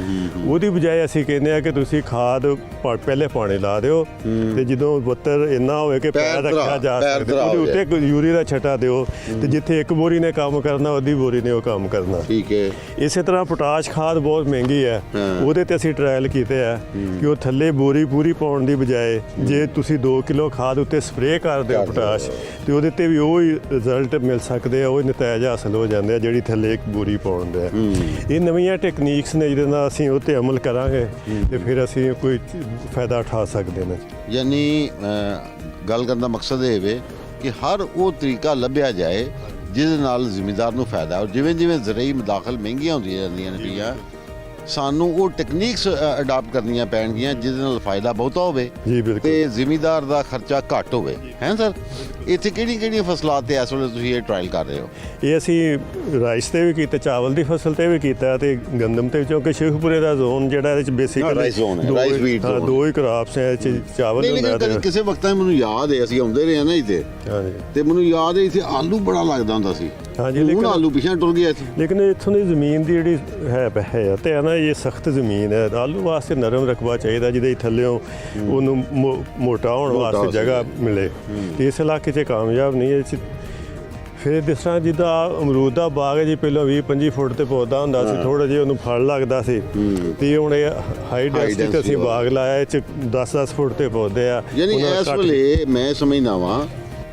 ਉਹਦੀ ਬਜਾਏ ਅਸੀਂ ਕਹਿੰਦੇ ਆ ਕਿ ਤੁਸੀਂ ਖਾਦ ਪਹਿਲੇ ਪਾਣੀ ਲਾ ਦਿਓ ਤੇ ਜਦੋਂ ਬੱਤਰ ਇੰਨਾ ਹੋਵੇ ਕਿ ਪੈਰ ਰੱਖਿਆ ਜਾ ਸਕਦਾ ਉਹਦੇ ਉੱਤੇ ਯੂਰੀਆ ਦਾ ਛਟਾ ਦਿਓ, ਤੇ ਜਿੱਥੇ ਜਿੱਥੇ ਇੱਕ ਬੋਰੀ ਨੇ ਕੰਮ ਕਰਨਾ ਉਹਦੀ ਬੋਰੀ ਨੇ ਉਹ ਕੰਮ ਕਰਨਾ। ਠੀਕ ਹੈ। ਇਸੇ ਤਰ੍ਹਾਂ ਪੋਟਾਸ਼ ਖਾਦ ਬਹੁਤ ਮਹਿੰਗੀ ਹੈ, ਉਹਦੇ ਤੇ ਅਸੀਂ ਟਰਾਇਲ ਕੀਤੇ ਆ ਕਿ ਉਹ ਥੱਲੇ ਬੋਰੀ ਪੂਰੀ ਪਾਉਣ ਦੀ ਬਜਾਏ ਜੇ ਤੁਸੀਂ 2 ਕਿਲੋ ਖਾਦ ਉੱਤੇ ਸਪਰੇਅ ਕਰ ਦਿਓ ਪੋਟਾਸ਼ ਤੇ ਉਹਦੇ ਤੇ ਵੀ ਉਹ ਹੀ ਰਿਜ਼ਲਟ ਮਿਲ ਸਕਦੇ ਆ, ਉਹ ਨਤੀਜੇ ਹਾਸਲ ਹੋ ਜਾਂਦੇ ਆ ਜਿਹੜੀ ਥੱਲੇ ਇੱਕ ਬੋਰੀ ਪਾਉਣ ਦੇ ਆ। ਇਹ ਨਵੀਆਂ ਟੈਕਨੀਕਸ ਨੇ ਜਿਹਦੇ ਨਾਲ ਅਸੀਂ ਉਹ ਤੇ ਅਮਲ ਕਰਾਂਗੇ ਤੇ ਫਿਰ ਅਸੀਂ ਕੋਈ ਫਾਇਦਾ ਉਠਾ ਸਕਦੇ ਨੇ। ਯਾਨੀ ਗੱਲ ਕਰਨ ਦਾ ਮਕਸਦ ਇਹ ਵੇ ਕਿ ਹਰ ਉਹ ਤਰੀਕਾ ਲੱਭਿਆ ਜਾਏ ਜਿਹਦੇ ਨਾਲ ਜ਼ਿਮੀਂਦਾਰ ਨੂੰ ਫਾਇਦਾ। ਔਰ ਜਿਵੇਂ ਜਿਵੇਂ ਜ਼ਰਈ ਮਦਾਖਲ ਮਹਿੰਗੀਆਂ ਹੁੰਦੀਆਂ ਜਾਂਦੀਆਂ ਨੇ ਪਈਆਂ, ਸਾਨੂੰ ਉਹ ਟੈਕਨੀਕਸ ਅਡਾਪਟ ਕਰਨੀਆਂ ਪੈਣਗੀਆਂ ਜਿਹਦੇ ਨਾਲ ਫਾਇਦਾ ਬਹੁਤਾ ਹੋਵੇ ਜੀ ਬਿਲਕੁਲ, ਤੇ ਜ਼ਿਮੀਂਦਾਰ ਦਾ ਖਰਚਾ ਘੱਟ ਹੋਵੇ। ਹੈ ਸਰ, ਇੱਥੇ ਕਿਹੜੀਆਂ ਫਸਲਾਂ ਤੇ ਇਸ ਵੇਲੇ ਤੁਸੀਂ ਇਹ ਟਰਾਇਲ ਕਰ ਰਹੇ ਹੋ? ਇਹ ਅਸੀਂ ਰਾਈਸ ਤੇ ਵੀ ਕੀਤਾ, ਚਾਵਲ ਦੀ ਫਸਲ ਤੇ ਵੀ ਕੀਤਾ ਤੇ ਗੰਦਮ ਤੇ, ਕਿਉਂਕਿ ਸ਼ੇਖਪੁਰੇ ਦਾ ਜ਼ੋਨ ਜਿਹੜਾ ਇਹਦੇ ਚ ਬੇਸਿਕਲੀ ਰਾਈਸ ਜ਼ੋਨ ਹੈ, ਰਾਈਸ ਵੀਟ ਜ਼ੋਨ। ਦੋ ਹੀ ਕ੍ਰਾਪਸ ਹੈ, ਚਾਵਲ ਹੁੰਦਾ ਤੇ ਕਿਸੇ ਵਕਤ ਮੈਨੂੰ ਯਾਦ ਹੈ ਅਸੀਂ ਆਉਂਦੇ ਰਹੇ ਨਾ ਇੱਥੇ, ਹਾਂਜੀ ਤੇ ਮੈਨੂੰ ਯਾਦ ਹੈ ਇੱਥੇ ਆਲੂ ਬੜਾ ਲੱਗਦਾ ਹੁੰਦਾ ਸੀ। ਹਾਂਜੀ, ਹੁਣ ਲੇਕਿਨ ਆਲੂ ਪਿਛਾਂ ਟੁਰ ਗਿਆ ਇੱਥੇ। ਲੇਕਿਨ ਇੱਥੋਂ ਦੀ ਜ਼ਮੀਨ ਦੀ ਜਿਹੜੀ ਹੈ ਤੇ ਹੈ ਨਾ, ਇਹ ਸਖਤ ਜ਼ਮੀਨ ਹੈ। ਆਲੂ ਵਾਸਤੇ ਨਰਮ ਰਕਬਾ ਚਾਹੀਦਾ ਜਿਹਦੇ ਥੱਲਿਓਂ ਉਹਨੂੰ ਮੋਟਾ ਹੋਣ ਵਾਸਤੇ ਜਗ੍ਹਾ ਮਿਲੇ, ਤੇ ਇਸ ਇਲਾਕੇ 'ਚ ਕਾਮਯਾਬ ਨਹੀਂ ਹੈ। ਫਿਰ ਜਿਸ ਤਰ੍ਹਾਂ ਜਿੱਦਾਂ ਅਮਰੂਦ ਦਾ ਬਾਗ ਹੈ ਜੀ, ਪਹਿਲਾਂ 20-25 ਫੁੱਟ ਤੇ ਪੌਦਾ ਹੁੰਦਾ ਸੀ, ਥੋੜਾ ਜਿਹਾ ਉਹਨੂੰ ਫਲ ਲੱਗਦਾ ਸੀ, ਤੇ ਹੁਣ ਇਹ ਹਾਈ ਡੈਂਸਿਟੀ ਤੇ ਅਸੀਂ ਬਾਗ ਲਾਇਆ, ਇਹ 'ਚ 10-10 ਫੁੱਟ ਤੇ ਪੌਦੇ ਆ। ਯਾਨੀ ਇਸ ਵੇਲੇ ਮੈਂ ਸਮਝਦਾ ਵਾਂ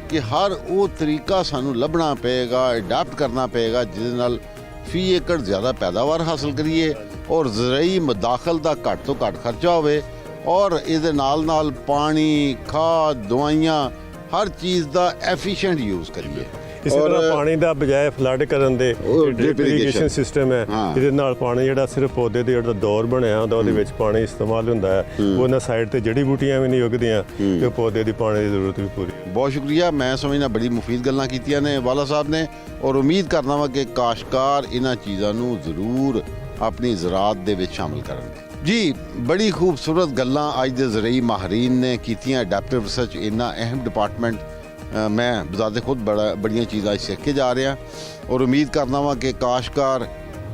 ਕਿ ਹਰ ਉਹ ਤਰੀਕਾ ਸਾਨੂੰ ਲੱਭਣਾ ਪਏਗਾ, ਅਡਾਪਟ ਕਰਨਾ ਪਏਗਾ ਜਿਹਦੇ ਨਾਲ ਫੀ ਏਕੜ ਜ਼ਿਆਦਾ ਪੈਦਾਵਾਰ ਹਾਸਲ ਕਰੀਏ ਔਰ ਜ਼ਰਈ ਮਦਾਖਲ ਦਾ ਘੱਟ ਤੋਂ ਘੱਟ ਖਰਚਾ ਹੋਵੇ, ਔਰ ਇਹਦੇ ਨਾਲ ਨਾਲ ਪਾਣੀ, ਖਾਦ, ਦਵਾਈਆਂ, ਹਰ ਚੀਜ਼ ਦਾ ਐਫੀਸ਼ੀਐਂਟ ਯੂਜ਼ ਕਰੀਏ। ਇਸੇ ਤਰ੍ਹਾਂ ਪਾਣੀ ਦਾ ਬਜਾਏ ਫਲੱਡ ਕਰਨ ਦੇ ਡ੍ਰਿਪ ਇਰੀਗੇਸ਼ਨ ਸਿਸਟਮ ਹੈ, ਇਹਦੇ ਨਾਲ ਪਾਣੀ ਜਿਹੜਾ ਸਿਰਫ ਪੌਦੇ ਦੇ ਜਿਹੜਾ ਦੌਰ ਬਣਿਆ ਹੁੰਦਾ ਉਹਦੇ ਵਿੱਚ ਪਾਣੀ ਇਸਤੇਮਾਲ ਹੁੰਦਾ ਹੈ, ਉਹਨਾਂ ਸਾਈਡ ਤੇ ਜੜੀ ਬੂਟੀਆਂ ਵੀ ਨਹੀਂ ਉਗਦੀਆਂ ਤੇ ਪੌਦੇ ਦੀ ਪਾਣੀ ਦੀ ਜ਼ਰੂਰਤ ਵੀ ਪੂਰੀ। ਬਹੁਤ ਸ਼ੁਕਰੀਆ, ਮੈਂ ਸਮਝਦਾ ਬੜੀ ਮੁਫੀਦ ਗੱਲਾਂ ਕੀਤੀਆਂ ਨੇ ਵਾਲਾ ਸਾਹਿਬ ਨੇ, ਔਰ ਉਮੀਦ ਕਰਦਾ ਵਾਂ ਕਿ ਕਾਸ਼ਤਕਾਰ ਇਹਨਾਂ ਚੀਜ਼ਾਂ ਨੂੰ ਜ਼ਰੂਰ ਆਪਣੀ ਜ਼ਰਾਤ ਦੇ ਵਿੱਚ ਸ਼ਾਮਿਲ ਕਰਨਗੇ। ਜੀ, ਬੜੀ ਖੂਬਸੂਰਤ ਗੱਲਾਂ ਅੱਜ ਦੇ ਜ਼ਰਈ ਮਾਹਰੀਨ ਨੇ ਕੀਤੀਆਂ। ਅਡੈਪਟਿਵ ਰਿਸਰਚ ਇੰਨਾ ਅਹਿਮ ਡਿਪਾਰਟਮੈਂਟ, ਮੈਂ ਬਜ਼ਾਤੇ ਖੁਦ ਬੜੀਆਂ ਚੀਜ਼ਾਂ ਸਿੱਖ ਕੇ ਜਾ ਰਿਹਾ, ਔਰ ਉਮੀਦ ਕਰਦਾ ਵਾਂ ਕਿ ਕਾਸ਼ਤਕਾਰ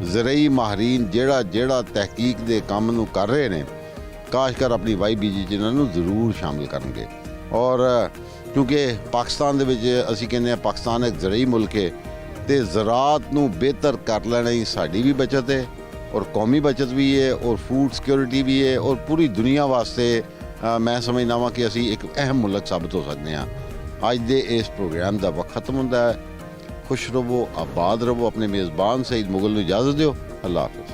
ਜ਼ਰਈ ਮਾਹਰੀਨ ਜਿਹੜਾ ਤਹਿਕੀਕ ਦੇ ਕੰਮ ਨੂੰ ਕਰ ਰਹੇ ਨੇ, ਕਾਸ਼ਤਕਾਰ ਆਪਣੀ ਵਾਈ ਬੀਜੀ ਚ ਇਹਨਾਂ ਨੂੰ ਜ਼ਰੂਰ ਸ਼ਾਮਿਲ ਕਰਨਗੇ। ਔਰ ਕਿਉਂਕਿ ਪਾਕਿਸਤਾਨ ਦੇ ਵਿੱਚ ਅਸੀਂ ਕਹਿੰਦੇ ਹਾਂ ਪਾਕਿਸਤਾਨ ਇੱਕ ਜ਼ਰਈ ਮੁਲਕ ਹੈ, ਤੇ ਜ਼ਰਾਤ ਨੂੰ ਬਿਹਤਰ ਕਰ ਲੈਣਾ ਹੀ ਸਾਡੀ ਵੀ ਬਚਤ ਹੈ, ਔਰ ਕੌਮੀ ਬਚਤ ਵੀ ਹੈ, ਔਰ ਫੂਡ ਸਿਕਿਉਰਿਟੀ ਵੀ ਹੈ, ਔਰ ਪੂਰੀ ਦੁਨੀਆ ਵਾਸਤੇ ਮੈਂ ਸਮਝਦਾ ਵਾਂ ਕਿ ਅਸੀਂ ਇੱਕ ਅਹਿਮ ਮੁਲਕ ਸਾਬਤ ਹੋ ਸਕਦੇ ਹਾਂ। ਅੱਜ ਦੇ ਇਸ ਪ੍ਰੋਗਰਾਮ ਦਾ ਵਕਤ ਖਤਮ ਹੁੰਦਾ ਹੈ। ਖੁਸ਼ ਰਹੋ, ਆਬਾਦ ਰਹੋ। ਆਪਣੇ ਮੇਜ਼ਬਾਨ ਸਈਦ ਮੁਗਲ ਨੂੰ ਇਜਾਜ਼ਤ ਦਿਓ। ਅੱਲਾਹ ਹਾਫਿਜ਼।